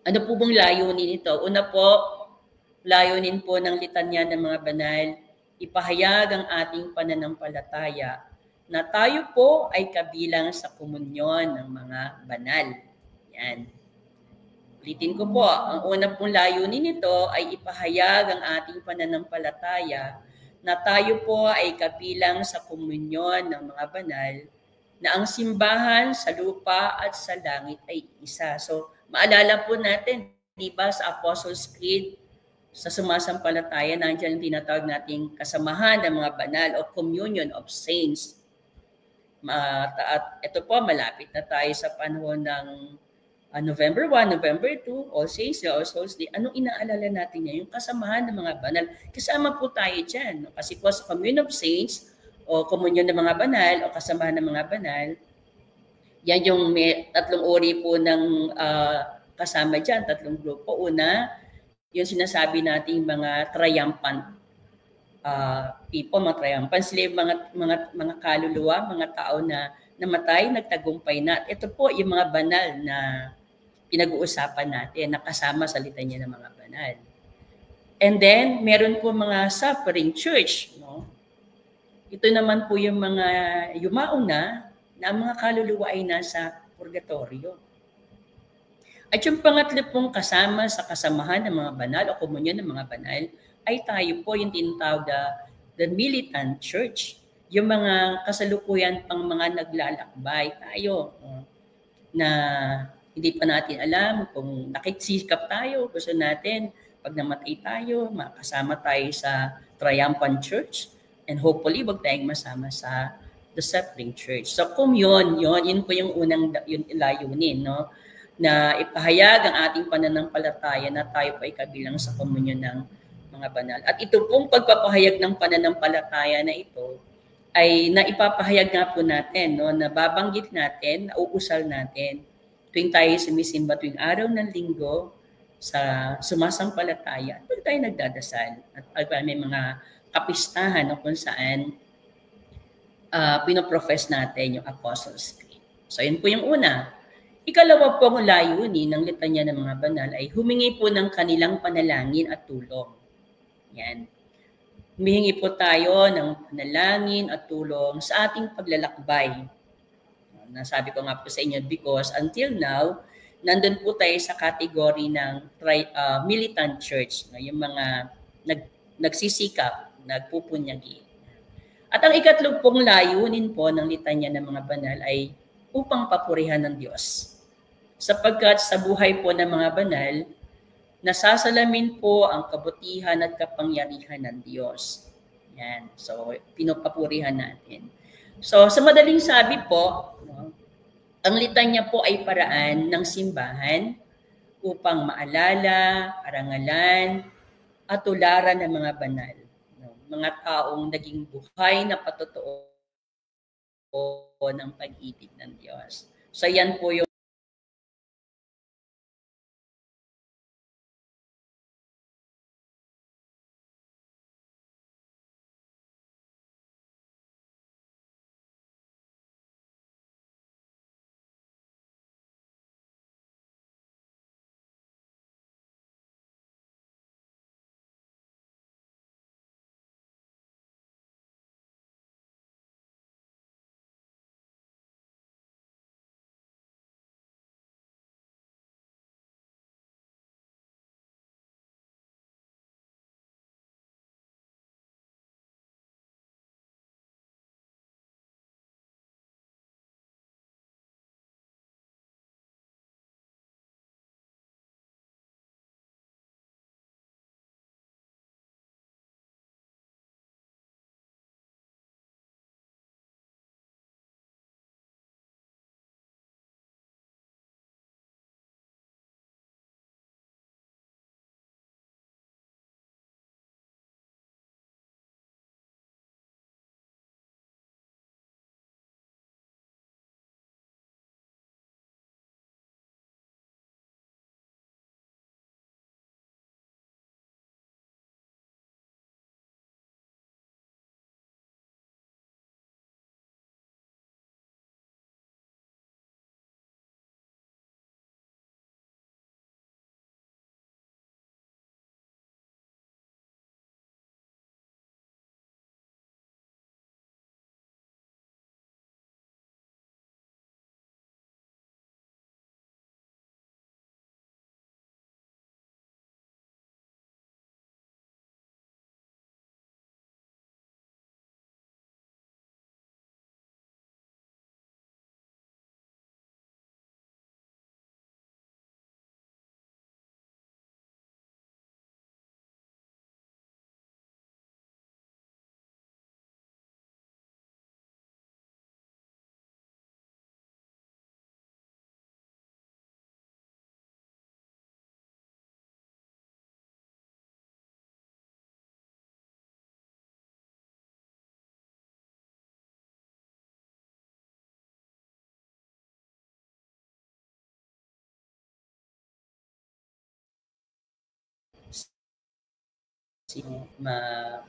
Ano po bang layunin nito? Una po, layunin po ng litanya ng mga banal, ipahayag ang ating pananampalataya na tayo po ay kabilang sa komunyon ng mga banal. Yan. Ulitin ko po, ang una pong layunin nito ay ipahayag ang ating pananampalataya na tayo po ay kabilang sa komunyon ng mga banal na ang simbahan sa lupa at sa langit ay isa. So, maalala po natin, di ba sa Apostles' Creed, sa sumasampalataya, nandiyan yung tinatawag nating kasamahan ng mga banal o communion of saints. At ito po, malapit na tayo sa panahon ng November 1, November 2, All Saints Day, All Souls Day. Anong inaalala natin niya? Yung kasamahan ng mga banal. Kasama po tayo dyan. Kasi po sa Communion of Saints o komunyon ng mga banal o kasamahan ng mga banal, yan yung may tatlong uri po ng kasama dyan, tatlong grupo. Una, yung sinasabi nating mga triumphant people, mga triumphant. Sila yung mga kaluluwa, mga tao na namatay, nagtagumpay na. Ito po yung mga banal na pinag-uusapan natin, nakasama sa litanya ng mga banal. And then, meron po mga suffering church. No? Ito naman po yung mga yumauna na mga kaluluwa ay nasa purgatorio. At yung pangatlo pong kasama sa kasamahan ng mga banal o komunyon ng mga banal ay tayo po yung tinatawag the militant church. Yung mga kasalukuyan pang mga naglalakbay tayo. na hindi pa natin alam kung nakikisikap tayo, gusto natin pag namatay tayo, makasama tayo sa triumphant church, and hopefully wag tayong masama sa the suffering church. So kung yun po yung unang layunin, no? Na ipahayag ang ating pananampalataya na tayo po ay kabilang sa komunyon ng mga banal. At ito pong pagpapahayag ng pananampalataya na ito ay naipapahayag nga po natin, no? Na babanggit natin, nauusal natin tuwing tayo sumisimba tuwing araw ng linggo sa sumasampalataya, pag tayo nagdadasal at may mga kapistahan no, kung saan pinoprofess natin yung Apostles' Creed. So yun po yung una. Ikalawa po ang layunin ng litanya ng mga banal ay humingi po ng kanilang panalangin at tulong. Yan. Humihingi po tayo ng panalangin at tulong sa ating paglalakbay. Nasabi ko nga po sa inyo because until now, nandun po tayo sa kategory ng militant church, yung mga nagsisikap, nagpupunyagi. At ang ikatlong pong layunin po ng litanya ng mga banal ay upang papurihan ng Diyos. Sapagkat sa buhay po ng mga banal, nasasalamin po ang kabutihan at kapangyarihan ng Diyos. Yan. So, pinapapurihan natin. So, sa madaling sabi po, no, ang litanya po ay paraan ng simbahan upang maalala, parangalan, at tularan ng mga banal. No? Mga taong naging buhay na patotoo ng pag-ibig ng Diyos. So yan po yung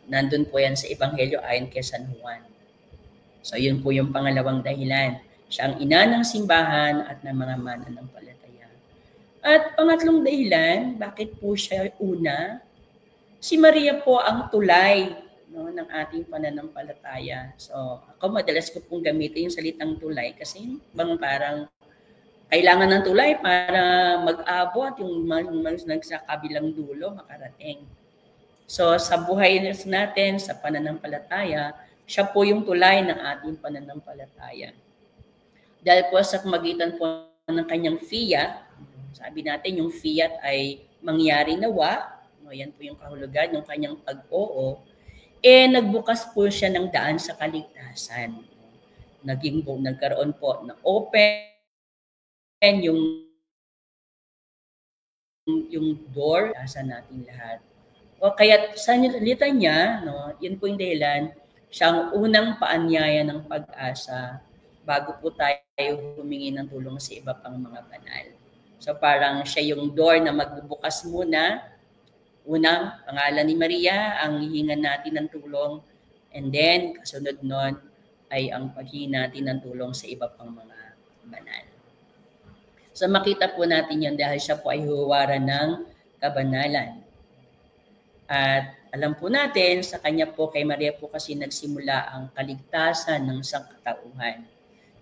nandun po yan sa Ebanghelyo ayon kay San Juan. So yun po yung pangalawang dahilan. Siya ang ina ng simbahan at ng mga mananampalataya. At pangatlong dahilan, bakit po siya una? Si Maria po ang tulay, no, ng ating pananampalataya. So ako madalas ko pong gamitin yung salitang tulay kasi parang kailangan ng tulay para mag-abot yung sa kabilang dulo makarating. So sa buhay natin, sa pananampalataya, siya po yung tulay ng ating pananampalataya. Dahil po sa magitan po ng kanyang fiat. Sabi natin yung fiat ay mangyari nawa. No, yan po yung kahulugan ng kanyang pag-oo. Nagbukas po siya ng daan sa kaligtasan. Nagkaroon po na open yung door sa natin lahat. O kaya sa litanya, no, yun po yung dahilan, siya ang unang paanyaya ng pag-asa bago po tayo humingi ng tulong sa iba pang mga banal. So parang siya yung door na magbubukas muna. Unang pangalan ni Maria, ang hihingan natin ng tulong. And then, kasunod nun ay ang paghingi natin ng tulong sa iba pang mga banal. So makita po natin yun dahil siya po ay huwaran ng kabanalan. At alam po natin, sa kanya po, kay Maria po kasi nagsimula ang kaligtasan ng sangkatauhan.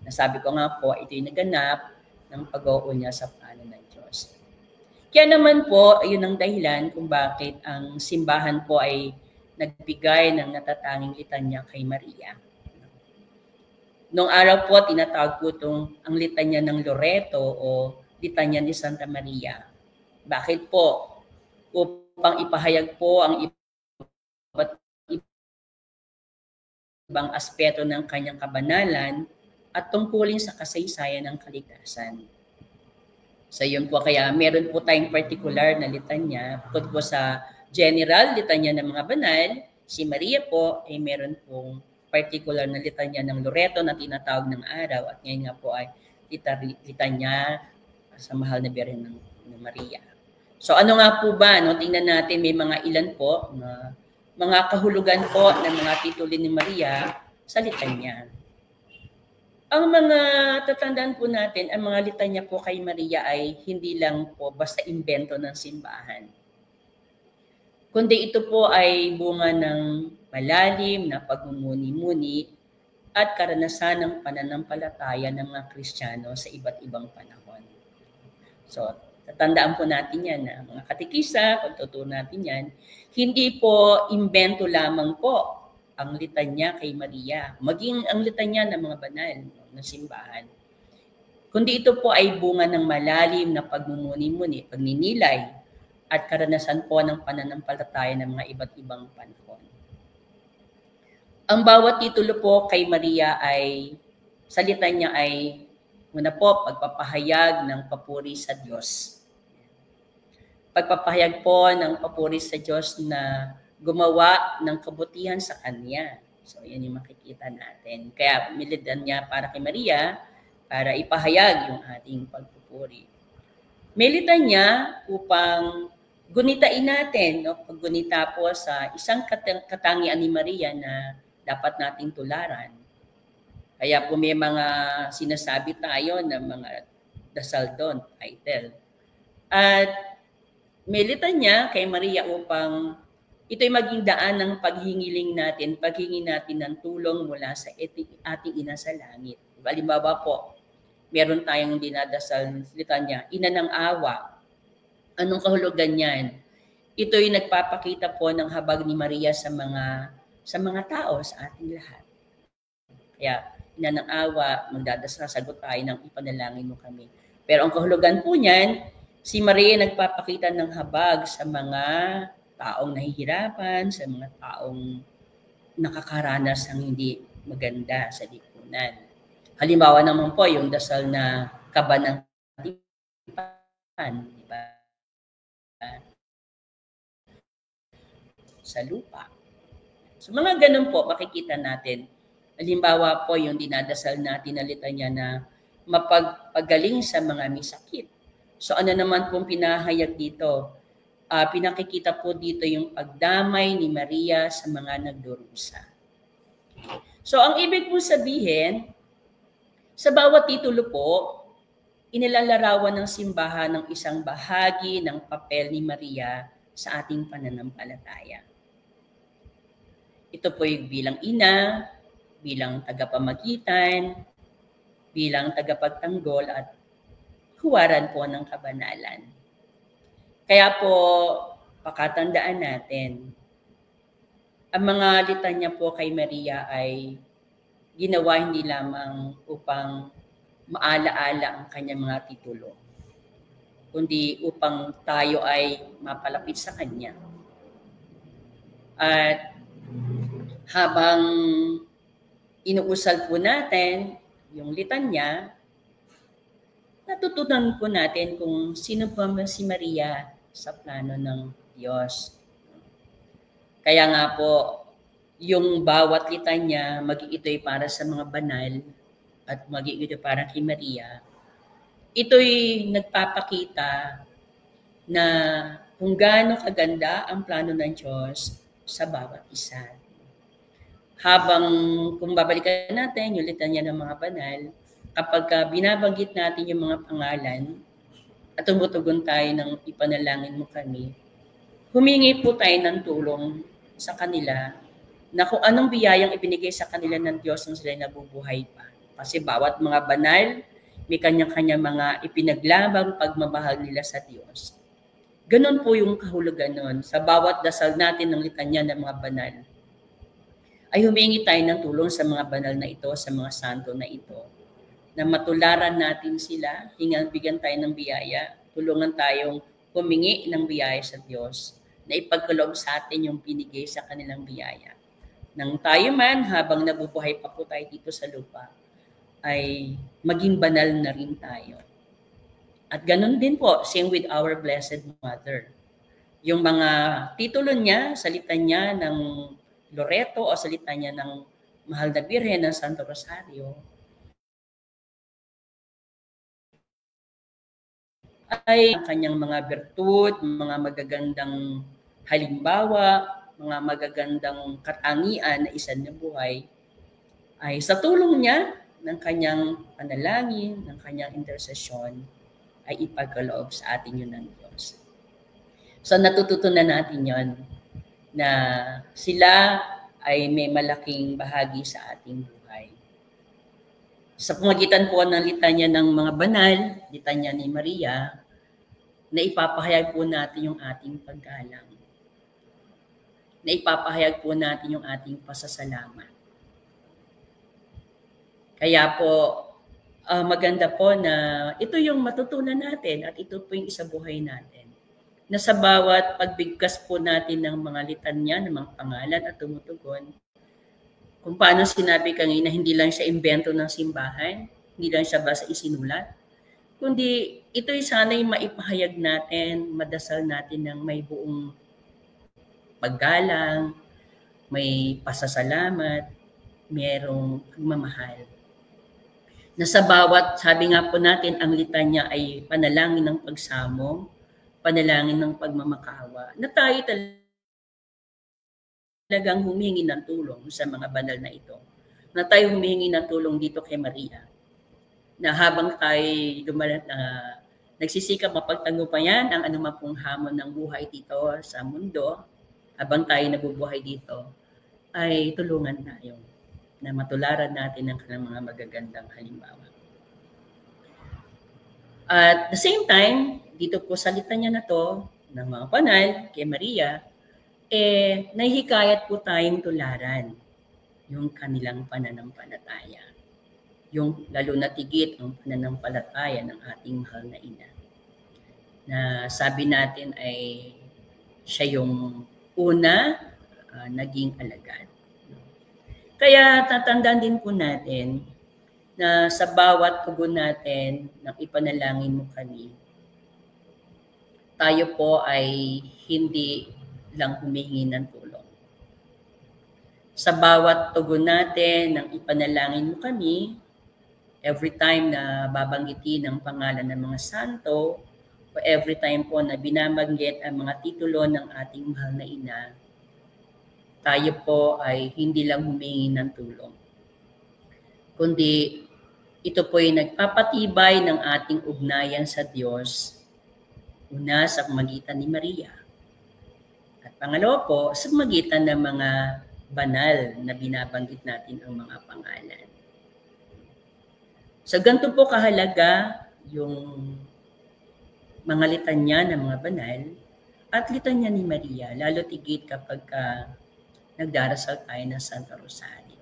Nasabi ko nga po, ito'y naganap ng pag-oo niya sa plano ng Diyos. Kaya naman po, ayun ang dahilan kung bakit ang simbahan po ay nagbigay ng natatanging litanya kay Maria. Noong araw po, tinatawag po itong ang litanya ng Loreto o litanya ni Santa Maria. Bakit po? Upang ipahayag po ang ibang aspeto ng kanyang kabanalan at tungkulin sa kasaysayan ng kaligtasan. So yun po, kaya meron po tayong particular na litanya. Bukod po sa general litanya ng mga banal, si Maria po ay meron pong particular na litanya ng Loreto na tinatawag ng araw at ngayon nga po ay litanya sa mahal na Birhen ng Maria. So ano nga po ba? No? Tingnan natin, may mga ilan po na mga kahulugan po ng mga titulo ni Maria sa litanya. Ang mga tatandaan po natin, ang mga litanya po kay Maria ay hindi lang po basta imbento ng simbahan. Kundi ito po ay bunga ng malalim na pagmumuni-muni at karanasan ng pananampalataya ng mga Kristiyano sa iba't ibang panahon. So, tatandaan po natin yan na mga katekisa, pagtuturo natin yan, hindi po imbento lamang po ang litanya kay Maria, maging ang litanya ng mga banal ng simbahan. Kundi ito po ay bunga ng malalim na pagmumuni-muni, pagninilay, at karanasan po ng pananampalataya ng mga iba't ibang panahon. Ang bawat titulo po kay Maria ay, sa litanya ay, una po, pagpapahayag ng papuri sa Diyos. Pagpapahayag po ng papuri sa Diyos na gumawa ng kabutihan sa Kanya. So, yan yung makikita natin. Kaya, milidan niya para kay Maria, para ipahayag yung ating pagpupuri. Milidan niya upang gunitain natin, no? Paggunita po sa isang katangian ni Maria na dapat nating tularan. Kaya po may mga sinasabi tayo ng mga dasal doon, title. At milidan niya kay Maria upang ito'y maging daan ng paghingiling natin, paghingi natin ng tulong mula sa ating ina sa langit. Halimbawa po, meron tayong dinadasal litanya, ina ng awa. Anong kahulugan niyan? Ito'y nagpapakita po ng habag ni Maria sa mga tao, sa ating lahat. Kaya, ina ng awa, magdadasal, sagot tayo ng ipanalangin mo kami. Pero ang kahulugan po niyan, si Maria nagpapakita ng habag sa mga taong nahihirapan, sa mga taong nakakaranas ng hindi maganda sa lipunan. Halimbawa naman po yung dasal na kaba ng tipan, di ba? Sa lupa. So mga ganun po, makikita natin. Halimbawa po yung dinadasal natin na litanya na mapagpagaling sa mga may sakit. So ano naman pong pinahayag dito? Pinakikita po dito yung pagdamay ni Maria sa mga nagdurusa. So ang ibig po sabihin, sa bawat titulo po, inilalarawan ng simbahan ng isang bahagi ng papel ni Maria sa ating pananampalataya. Ito po yung bilang ina, bilang tagapamagitan, bilang tagapagtanggol at huwaran po ng kabanalan. Kaya po, pakatandaan natin, ang mga litanya po kay Maria ay ginawa hindi lamang upang maalaala ang kanyang mga titulo, kundi upang tayo ay mapalapit sa Kanya. At habang inuusal po natin yung litanya, natutunan po natin kung sino pa si Maria sa plano ng Diyos. Kaya nga po, yung bawat litanya, maging ito'y para sa mga banal at maging ito'y para kay Maria, ito'y nagpapakita na kung gaano kaganda ang plano ng Diyos sa bawat isa. Habang kung babalikan natin yung litanya ng mga banal, kapag binabanggit natin yung mga pangalan at tumutugon tayo ng ipanalangin mo kami, humingi po tayo ng tulong sa kanila na kung anong biyayang ibinigay sa kanila ng Diyos nung sila nabubuhay pa. Kasi bawat mga banal, may kanya-kanya mga ipinaglabang pagmamahal nila sa Diyos. Ganon po yung kahulugan nun. Sa bawat dasal natin ng litanya ng mga banal, ay humingi tayo ng tulong sa mga banal na ito, sa mga santo na ito, na matularan natin sila, bigyan tayo ng biyaya, tulungan tayong humingi ng biyaya sa Diyos, na ipagkaloob sa atin yung binigay sa kanilang biyaya. Nang tayo man, habang nabubuhay pa po tayo dito sa lupa, ay maging banal na rin tayo. At ganun din po, same with our Blessed Mother. Yung mga titulo niya, salita niya ng Loreto o salita niya ng Mahal na Birhen ng Santo Rosario, ay ang kanyang mga virtud, mga magagandang halimbawa, mga magagandang katangian na isa na buhay, ay sa tulong niya ng kanyang panalangin, ng kanyang intersesyon, ay ipagkaloob sa atin yun ng Diyos. So natututunan natin yon na sila ay may malaking bahagi sa ating buhay. Sa pamagitan po ng litanya ng mga banal, litanya ni Maria, na ipapahayag po natin yung ating paggalang. Na ipapahayag po natin yung ating pasasalamat. Kaya po, maganda po na ito yung matutunan natin at ito po yung isabuhay natin. Na sa bawat pagbigkas po natin ng mga litanya, ng mga pangalan at tumutugon, kung paano sinabi kanina, hindi lang siya imbento ng simbahan, hindi lang siya basta isinulat, kundi ito'y sana'y maipahayag natin, madasal natin ng may buong paggalang, may pasasalamat, mayroong pagmamahal. Na sa bawat, sabi nga po natin, ang litanya ay panalangin ng pagsamo, panalangin ng pagmamakawa, na tayo talagang humingi ng tulong sa mga banal na ito. Na tayo humingi ng tulong dito kay Maria. Na habang tayo nagsisikap mapagtagumpayan ang anumang pong hamon ng buhay dito sa mundo, habang tayo nabubuhay dito, ay tulungan tayo na matularan natin ang kanilang mga magagandang halimbawa. At the same time, dito po sa litanya na to ng mga banal kay Maria, nahihikayat po tayong tularan yung kanilang pananampalataya. Yung lalo na tigit ang pananampalataya ng ating mahal na ina. Na sabi natin ay siya yung una naging alagad. Kaya tatandaan din po natin na sa bawat tugon natin ng ipanalangin mo kami, tayo po ay hindi lang humihingi ng tulong. Sa bawat tugon natin ng ipanalangin mo kami, every time na babanggitin ang pangalan ng mga santo, o every time po na binabanggit ang mga titulo ng ating mahal na ina, tayo po ay hindi lang humingi ng tulong. Kundi ito po ay nagpapatibay ng ating ugnayan sa Diyos, una sa pamagitan ni Maria. At pangalawa po, sa pamagitan ng mga banal na binabanggit natin ang mga pangalan. So ganito po kahalaga yung mga litanya ng mga banal at litanya ni Maria, lalo tigit kapag nagdarasal tayo ng Santo Rosario.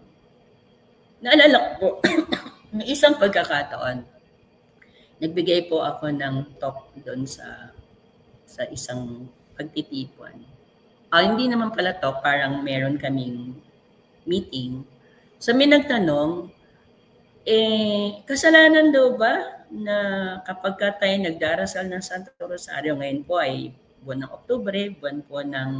Naalala ko po, may isang pagkakataon nagbigay po ako ng talk doon sa isang pagtitipon. Hindi naman pala talk, parang meron kaming meeting. So may nagtanong, kasalanan daw ba na kapag tayo nagdarasal ng Santo Rosario, ngayon po ay buwan ng Oktubre, buwan po ng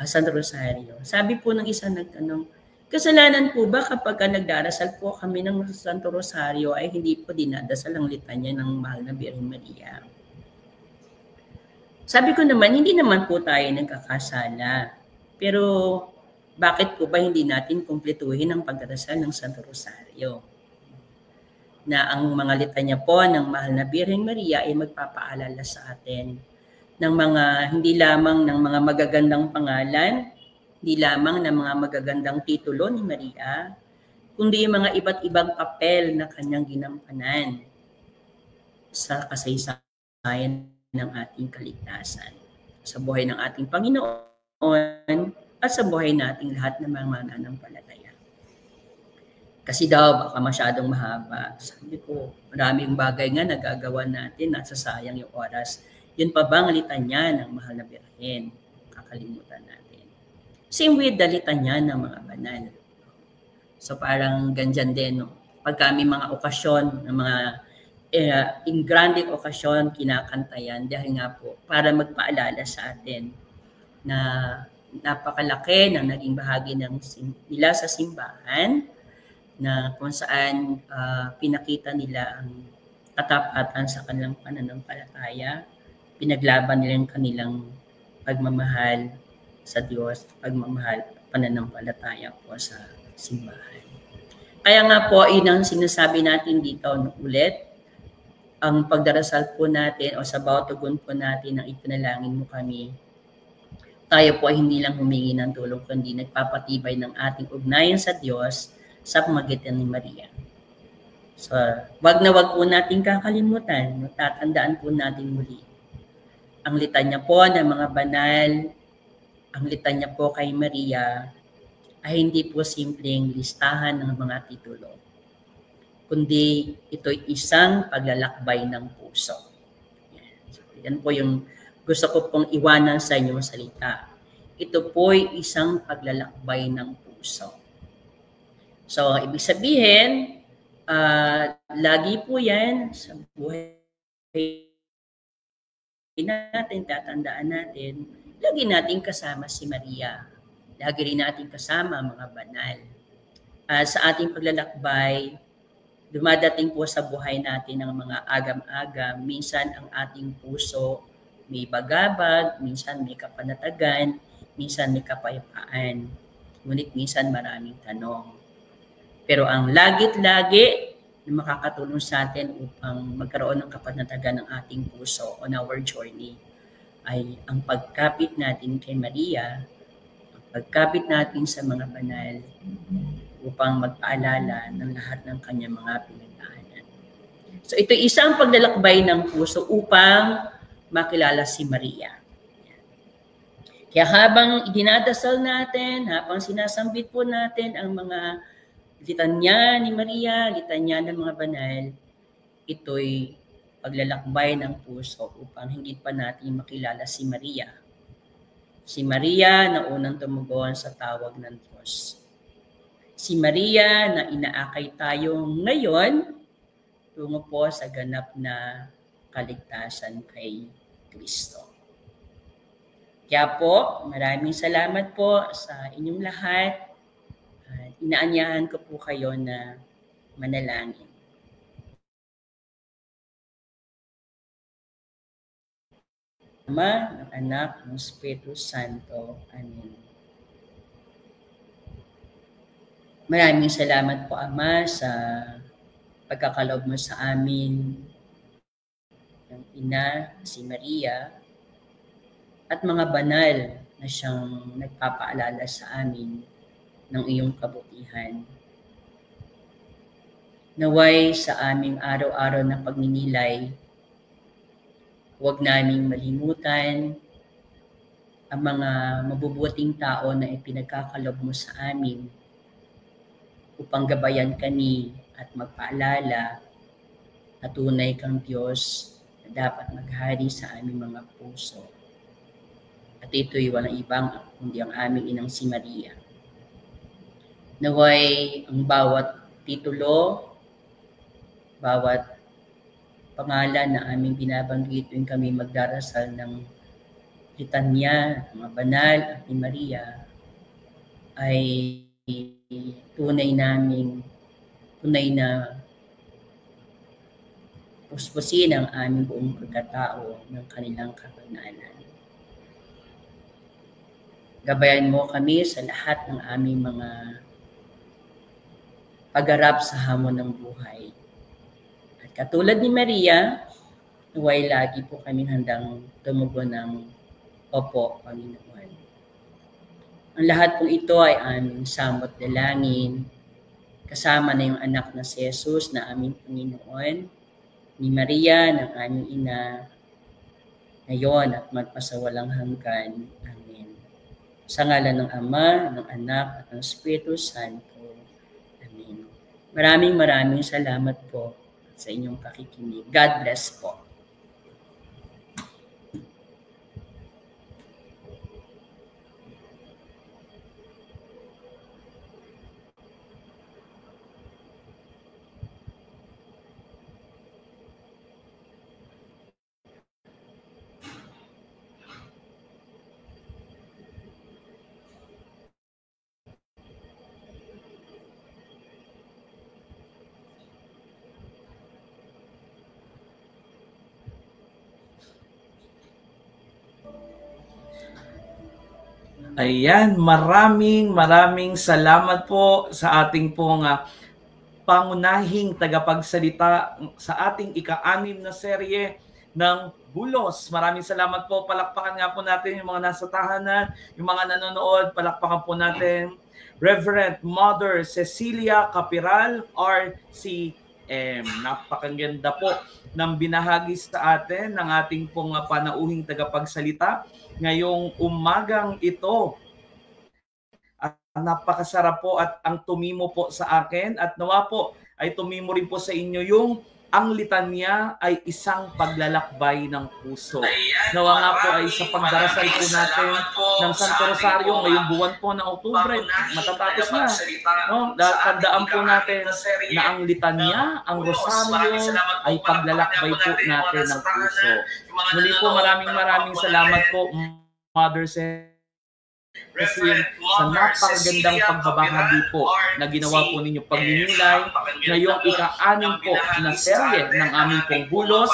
Santo Rosario. Sabi po ng isang nagtanong, kasalanan po ba kapag nagdarasal po kami ng Santo Rosario ay hindi po dinadasal ang litanya ng Mahal na Birhen Maria? Sabi ko naman, hindi naman po tayo nagkakasala. Pero bakit po ba hindi natin kumpletuhin ang pagdarasal ng Santo Rosario? Na ang mga litanya po ng Mahal na Birhen Maria ay magpapaalala sa atin ng mga, hindi lamang ng mga magagandang pangalan, hindi lamang ng mga magagandang titulo ni Maria, kundi yung mga iba't ibang papel na kanyang ginampanan sa kasaysayan ng ating kaligtasan, sa buhay ng ating Panginoon at sa buhay nating lahat ng mga mananampalataya. Kasi daw baka masyadong mahaba. Sabi ko, maraming bagay nga nagagawa natin, nasasayang yung oras. Yun pa ba ang litanya ng Mahal na Birhen? Kakalimutan natin. Same with the litanya ng mga banal. So parang ganyan din, no? Pag kami mga okasyon, ng mga in grande okasyon, kinakantayan dahil nga po para magpaalala sa atin na napakalaki ng naging bahagi nila sa simbahan, na kung saan pinakita nila ang katapatan sa kanilang pananampalataya, pinaglaban nila ang kanilang pagmamahal sa Diyos, pagmamahal, pananampalataya po sa simbahan. Kaya nga po, inang sinasabi natin dito ulit, ang pagdarasal po natin o sa bawat tugon po natin ng ipanalangin mo kami, tayo po ay hindi lang humingi ng tulong, kundi nagpapatibay ng ating ugnayan sa Diyos sa pamagitan ni Maria. So, wag na wag po natin kakalimutan, tatandaan po natin muli. Ang litanya po ng mga banal, ang litanya po kay Maria, ay hindi po simpleng listahan ng mga titulo, kundi ito'y isang paglalakbay ng puso. Yan po yung gusto ko pong iwanan sa inyong salita. Ito po'y isang paglalakbay ng puso. So, ibig sabihin, lagi po yan sa buhay natin, tatandaan natin, lagi natin kasama si Maria. Lagi rin natin kasama mga banal. Sa ating paglalakbay, dumadating po sa buhay natin ng mga agam-agam. Minsan ang ating puso may bagabag, minsan may kapanatagan, minsan may kapayapaan. Ngunit minsan maraming tanong. Pero ang lagit-lagi na makakatulong sa atin upang magkaroon ng kapanatagan ng ating puso on our journey ay ang pagkapit natin kay Maria, ang pagkapit natin sa mga banal upang magpaalala ng lahat ng kanyang mga pinagdaanan. So ito isang paglalakbay ng puso upang makilala si Maria. Kaya habang idinadasal natin, habang sinasambit po natin ang mga litanya ni Maria, litanya ng mga banal, ito'y paglalakbay ng puso upang higit pa natin makilala si Maria. Si Maria na unang tumugon sa tawag ng Diyos. Si Maria na inaakay tayo ngayon tungo po sa ganap na kaligtasan kay Kristo. Kaya po, maraming salamat po sa inyong lahat. Inaanyahan ko po kayo na manalangin. Ama, ng Anak, ng Espiritu Santo. Amen. Maraming salamat po, Ama, sa pagkakaloob mo sa amin ng Ina, si Maria, at mga banal na siyang nagpapaalala sa amin ng iyong kabutihan. Naway sa aming araw-araw na pagninilay, huwag naming malimutan ang mga mabubuting tao na ipinagkakalob mo sa amin upang gabayan kami at magpaalala at tunay kang Diyos na dapat maghari sa aming mga puso. At ito'y walang ibang kundi ang aming inang si Maria. Naway ang bawat titulo, bawat pangalan na aming binabanggit tuwing kami magdarasal ng litanya, mga banal at ni Maria, ay tunay na puspusin ang aming buong pagkatao ng kanilang kabanalan. Gabayan mo kami sa lahat ng aming mga pagharap sa hamon ng buhay. At katulad ni Maria, naway lagi po kami handang tumugon ng Opo, Panginoon. Ang lahat po ito ay aming samot dalangin, kasama na yung anak na si Jesus na aming Panginoon, ni Maria ng aming ina, ngayon at magpasawalang hanggan. Amen. Sa ngalan ng Ama, ng Anak, at ng Espiritu Santo. Amen. Maraming salamat po sa inyong pakikinig. God bless po.
Ayan, maraming salamat po sa ating pong pangunahing tagapagsalita sa ating ika-6 na serye ng Bulos. Maraming salamat po. Palakpakan nga po natin yung mga nasa tahanan, yung mga nanonood. Palakpakan po natin Reverend Mother Cecilia Capiral, RCM. Napakaganda po ng binahagi sa atin ng ating pong panauhing tagapagsalita ngayong umagang ito. At napakasarap po at ang tumimo po sa akin at nawa po ay tumimo rin po sa inyo yung ang litanya ay isang paglalakbay ng puso. Nawa nga po ay sa pagdarasal po natin ng Santo Rosario ngayong buwan po ng Oktubre, matatapos na. No? Tandaan po natin na ang litanya, ang Rosario ay paglalakbay po natin ng puso. Muli po maraming salamat po Mother Cecil sa napakagandang pagbabahagi po na ginawa po ninyo pagninilay ngayong ika-6 po na serye ng aming pong Bulos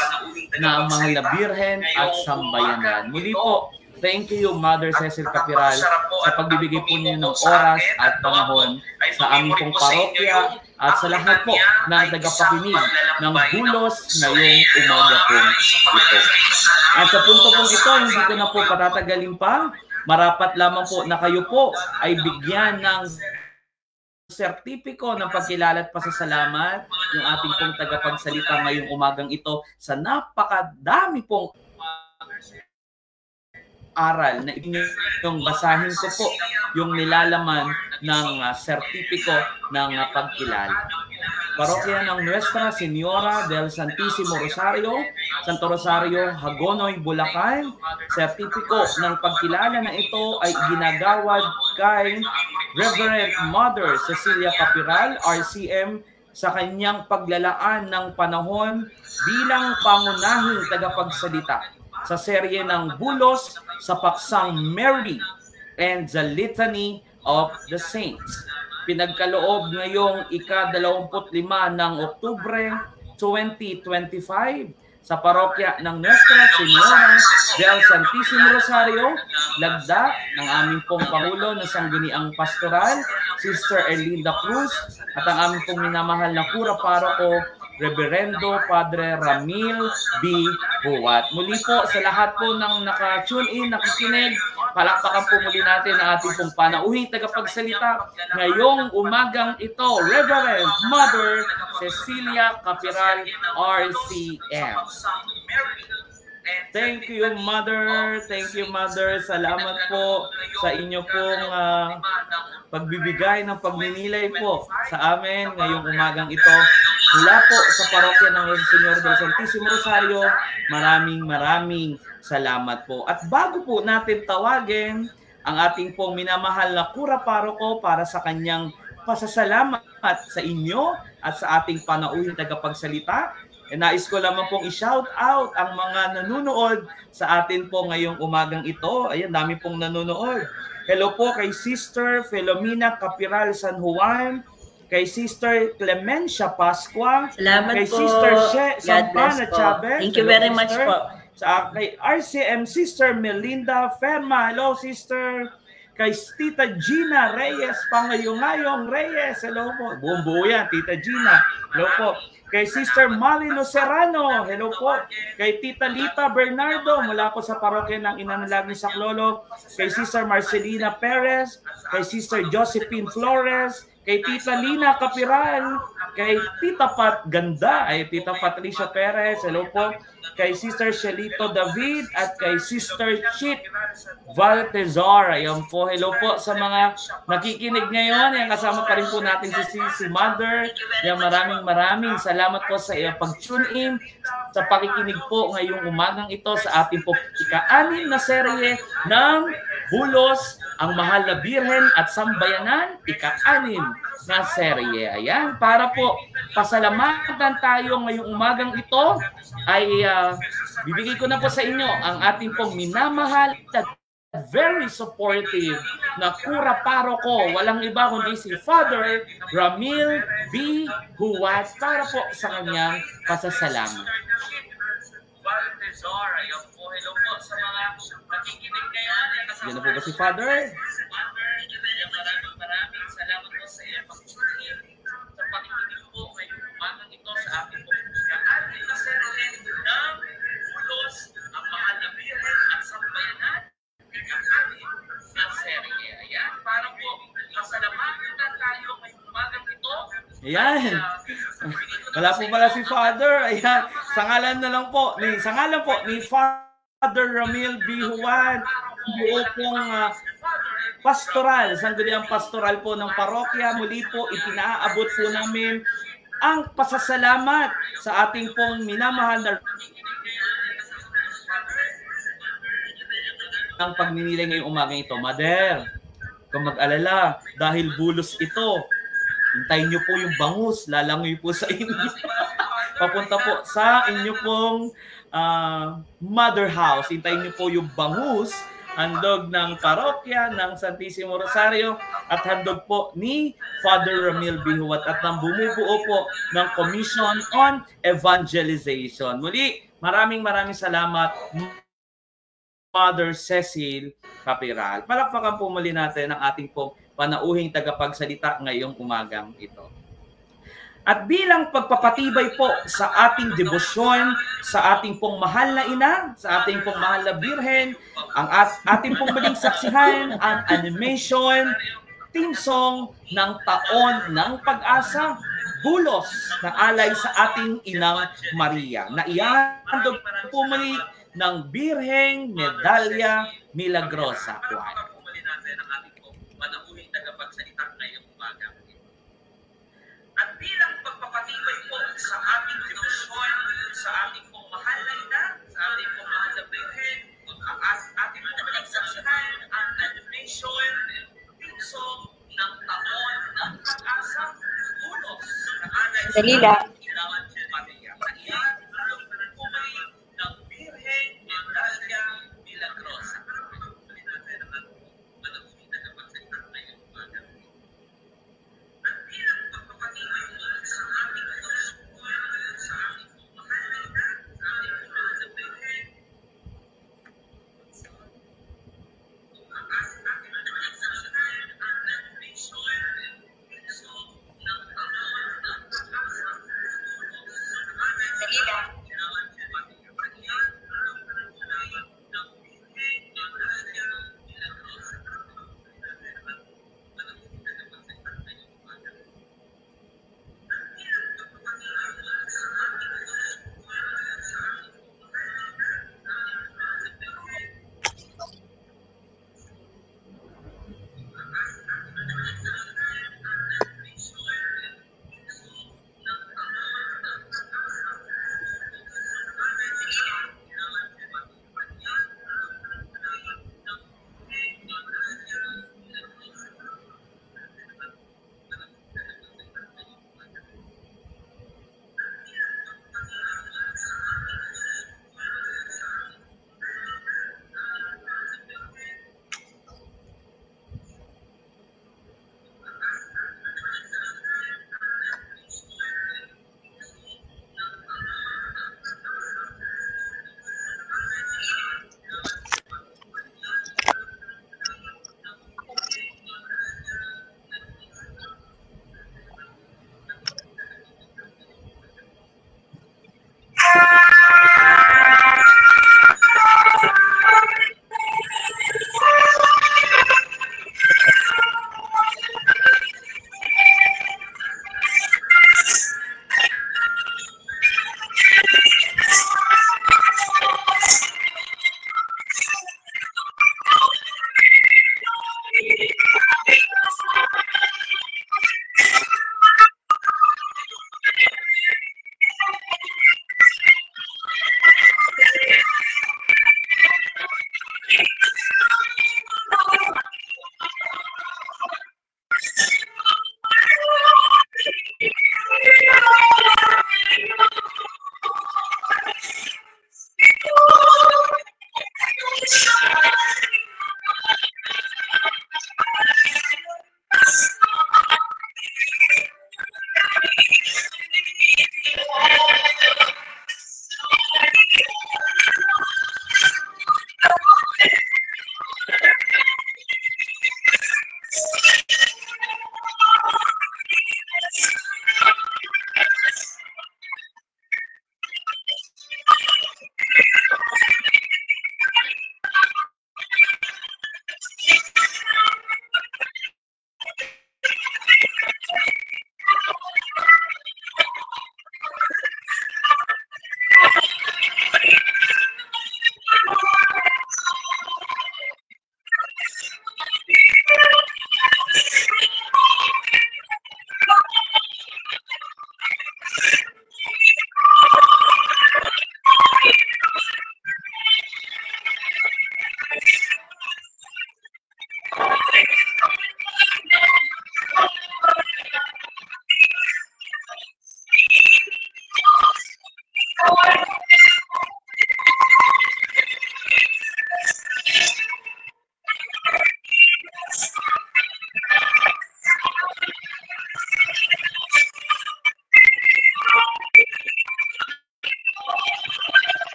na ang Mahal na Birhen at Sambayanan. Muli po, thank you Mother Cecil Capiral sa pagbibigay po ninyo ng oras at panahon sa aming pong parokya at sa lahat po na tagapakinig ng Bulos ngayong umaga po ito. At sa punto pong ito, hindi ko na po patatagalin pa. Marapat lamang po na kayo po ay bigyan ng sertipiko ng pagkilala at pasasalamat yung ating pong tagapagsalita ngayong umagang ito sa napakadami pong aral na inyong basahin ko po yung nilalaman ng sertipiko ng pagkilala. Parokya ng Nuestra Señora del Santísimo Rosario, Santo Rosario, Hagonoy, Bulacan. Sertipiko ng pagkilala na ito ay ginagawad kay Reverend Mother Cecilia Capiral, RCM, sa kanyang paglalaan ng panahon bilang pangunahing tagapagsalita sa serye ng Bulos sa paksang Mary and the Litany of the Saints. Pinagkaloob ngayong ika-25 ng Oktubre 2025 sa parokya ng Nuestra Señora del Santísimo Rosario, lagda ng aming pong Pangulo na Sangguniang Pastoral, Sister Erlinda Cruz, at ang aming pong minamahal na Kura Paroko, Reverendo Padre Ramil B. Buwat. Muli po sa lahat po ng naka-tune in, nakikinig, palakpakan po muli natin ang ating pong panauhing tagapagsalita ngayong umagang ito, Reverend Mother Cecilia Capiral, RCM. Thank you, Mother. Thank you, Mother. Salamat po sa inyo pong pagbibigay ng pagninilay po sa amin ngayong umagang ito. mula po sa parokya ng Señor del Santísimo Rosario, maraming salamat po. At bago po natin tawagin ang ating pong minamahal na Kura Paroko para sa kanyang pasasalamat sa inyo at sa ating panauhing tagapagsalita, nais ko lamang pong i-shout out ang mga nanonood sa atin po ngayong umagang ito. Ayan, dami pong nanonood. Hello po kay Sister Filomena Capiral San Juan, kay Sister Clemencia Pascua,
salamat
kay
po.
Sister Sampana Chavez.
Thank you very much po.
Sa kay RCM Sister Melinda Ferma. Hello Sister. Kay Tita Gina Reyes, Pangayong Reyes. Hello po. Buong-buo yan, Tita Gina. Hello po. Kay Sister Marino Serrano. Hello po. Kay Tita Lita Bernardo, mula po sa parokya ng Inanalag ni Saklolo. Kay Sister Marcelina Perez. Kay Sister Josephine Flores. Kay Tita Lina Capiral. Kay Tita Pat Ganda. Ay, Tita Patricia Perez. Hello po. Kay Sister Shelito David. At kay Sister Chit Valtezar. Ayan po. Hello po sa mga nakikinig ngayon. Yan, kasama pa rin po natin si Mother. Yan, maraming salamat po sa iyong pag-tune in, sa pakikinig po ngayong umagang ito sa ating po ika-6 na serye ng Bulos, ang Mahal na Birhen at Sambayanan, ika-6 na serye. Ayan, para po pasalamatan tayo ngayong umagang ito, ay bibigay ko na po sa inyo ang ating pong minamahal at very supportive na Kura Paroko, walang iba kundi si Father Ramil B. Huwas, para po sa kanyang pasasalamat.
Hello po sa mga nakikinig ngayon.
Yan na po ba si Father?
Maraming salamat po sa iyo pag-tune sa pakikinig po ngayong umagang ito sa ating po ika-6 na serye ng Bulos, ang Mahal na Birhen at Sambayanan, ika-6 na serye. Ayan, para po pasalamatan tayo ngayong umagang ito.
Ayan. Wala po pala si Father. Ayan. Sa ngalan na lang po. Sa ngalan po ni Father Ramil B. Juan, buo pong pastoral, sangguniang pastoral po ng parokya. Muli po, ipinaabot po namin ang pasasalamat sa ating pong minamahal na ang pagninilay ngayong umagang ito. Mother, kung mag-alala, dahil bulos ito, hintayin nyo po yung bangus, lalangoy po sa inyo. Papunta po sa inyo pong mother house. Hintayin nyo po yung bangus, handog ng parokya ng Santissimo Rosario at handog po ni Father Ramil B. Huwat at ng bumubuo po ng Commission on Evangelization. Muli, maraming salamat, Mother Cecil Capiral. Palakpakan po muli natin ang ating pong panauhing tagapagsalita ngayong umagang ito. At bilang pagpapatibay po sa ating debosyon, sa ating pong mahal na ina, sa ating pong mahal na birhen, ang ating pong muling saksihan, ang animation, theme song ng Taon ng Pag-asa, Bulos, na alay sa ating Inang Maria, na ihandog po muli ng Birheng Medalya Milagrosa.
At bilang pagpapatibay po sa ating debosyon, sa ating pong mahal na ina, sa ating pong mahal na birhen, ang ating pong pinagsaksihan, ang animation, theme song ng Taon ng Pag-asa, Bulos, na alay sa ating Inang Maria. Ihandog po muli ng Birheng Medalya Milagrosa.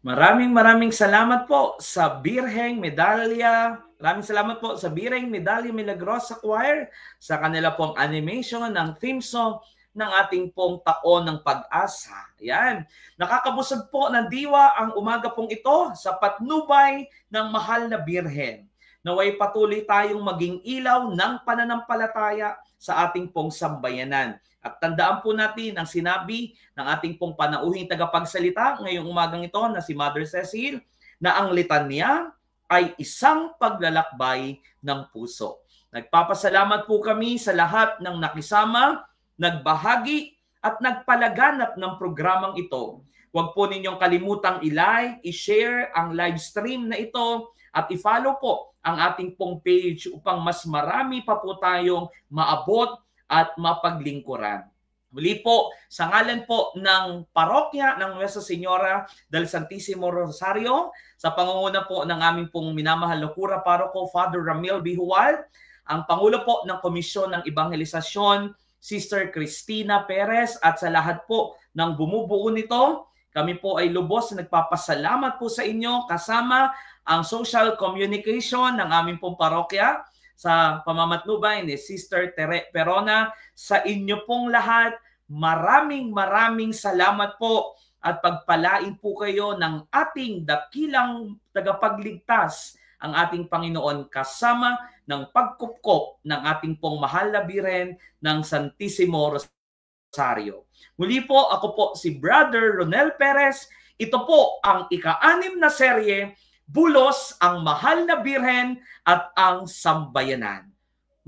Maraming salamat po sa Birheng Medalya. Maraming salamat po sa Birheng Medalya Milagrosa Choir sa kanila pong animation ng theme song ng ating pong Taon ng Pag-asa. Yan. Nakakabusog po ng diwa ang umaga pong ito sa patnubay ng mahal na Birhen. Naway patuloy tayong maging ilaw ng pananampalataya sa ating pong sambayanan. At tandaan po natin ang sinabi ng ating pong panauhing tagapagsalita ngayong umagang ito na si Mother Cecil na ang litanya ay isang paglalakbay ng puso. Nagpapasalamat po kami sa lahat ng nakisama, nagbahagi at nagpalaganap ng programang ito. Huwag po ninyong kalimutang i-like, i-share ang live stream na ito at i-follow po ang ating pong page upang mas marami pa po tayong maabot at mapaglingkuran. Muli po, sa ngalan po ng parokya ng Nuestra Señora del Santísimo Rosario, sa pangunguna po ng aming pong minamahal na Kura Paroko, Father Ramil Bihual, ang Pangulo po ng Komisyon ng Evangelisasyon, Sister Cristina Perez, at sa lahat po ng bumubuo nito, kami po ay lubos na nagpapasalamat po sa inyo kasama ang social communication ng aming pong parokya sa pamamatnubay ni Sister Tere Perona. Sa inyo pong lahat, maraming salamat po at pagpalain po kayo ng ating dakilang tagapagligtas, ang ating Panginoon, kasama ng pagkupkop ng ating pong mahal na Birhen ng Santissimo Rosario. Muli po, ako po si Brother Ronel Perez. Ito po ang ika-6 na serye, Bulos, ang Mahal na Birhen at ang Sambayanan.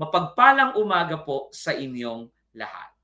Mapagpalang umaga po sa inyong lahat.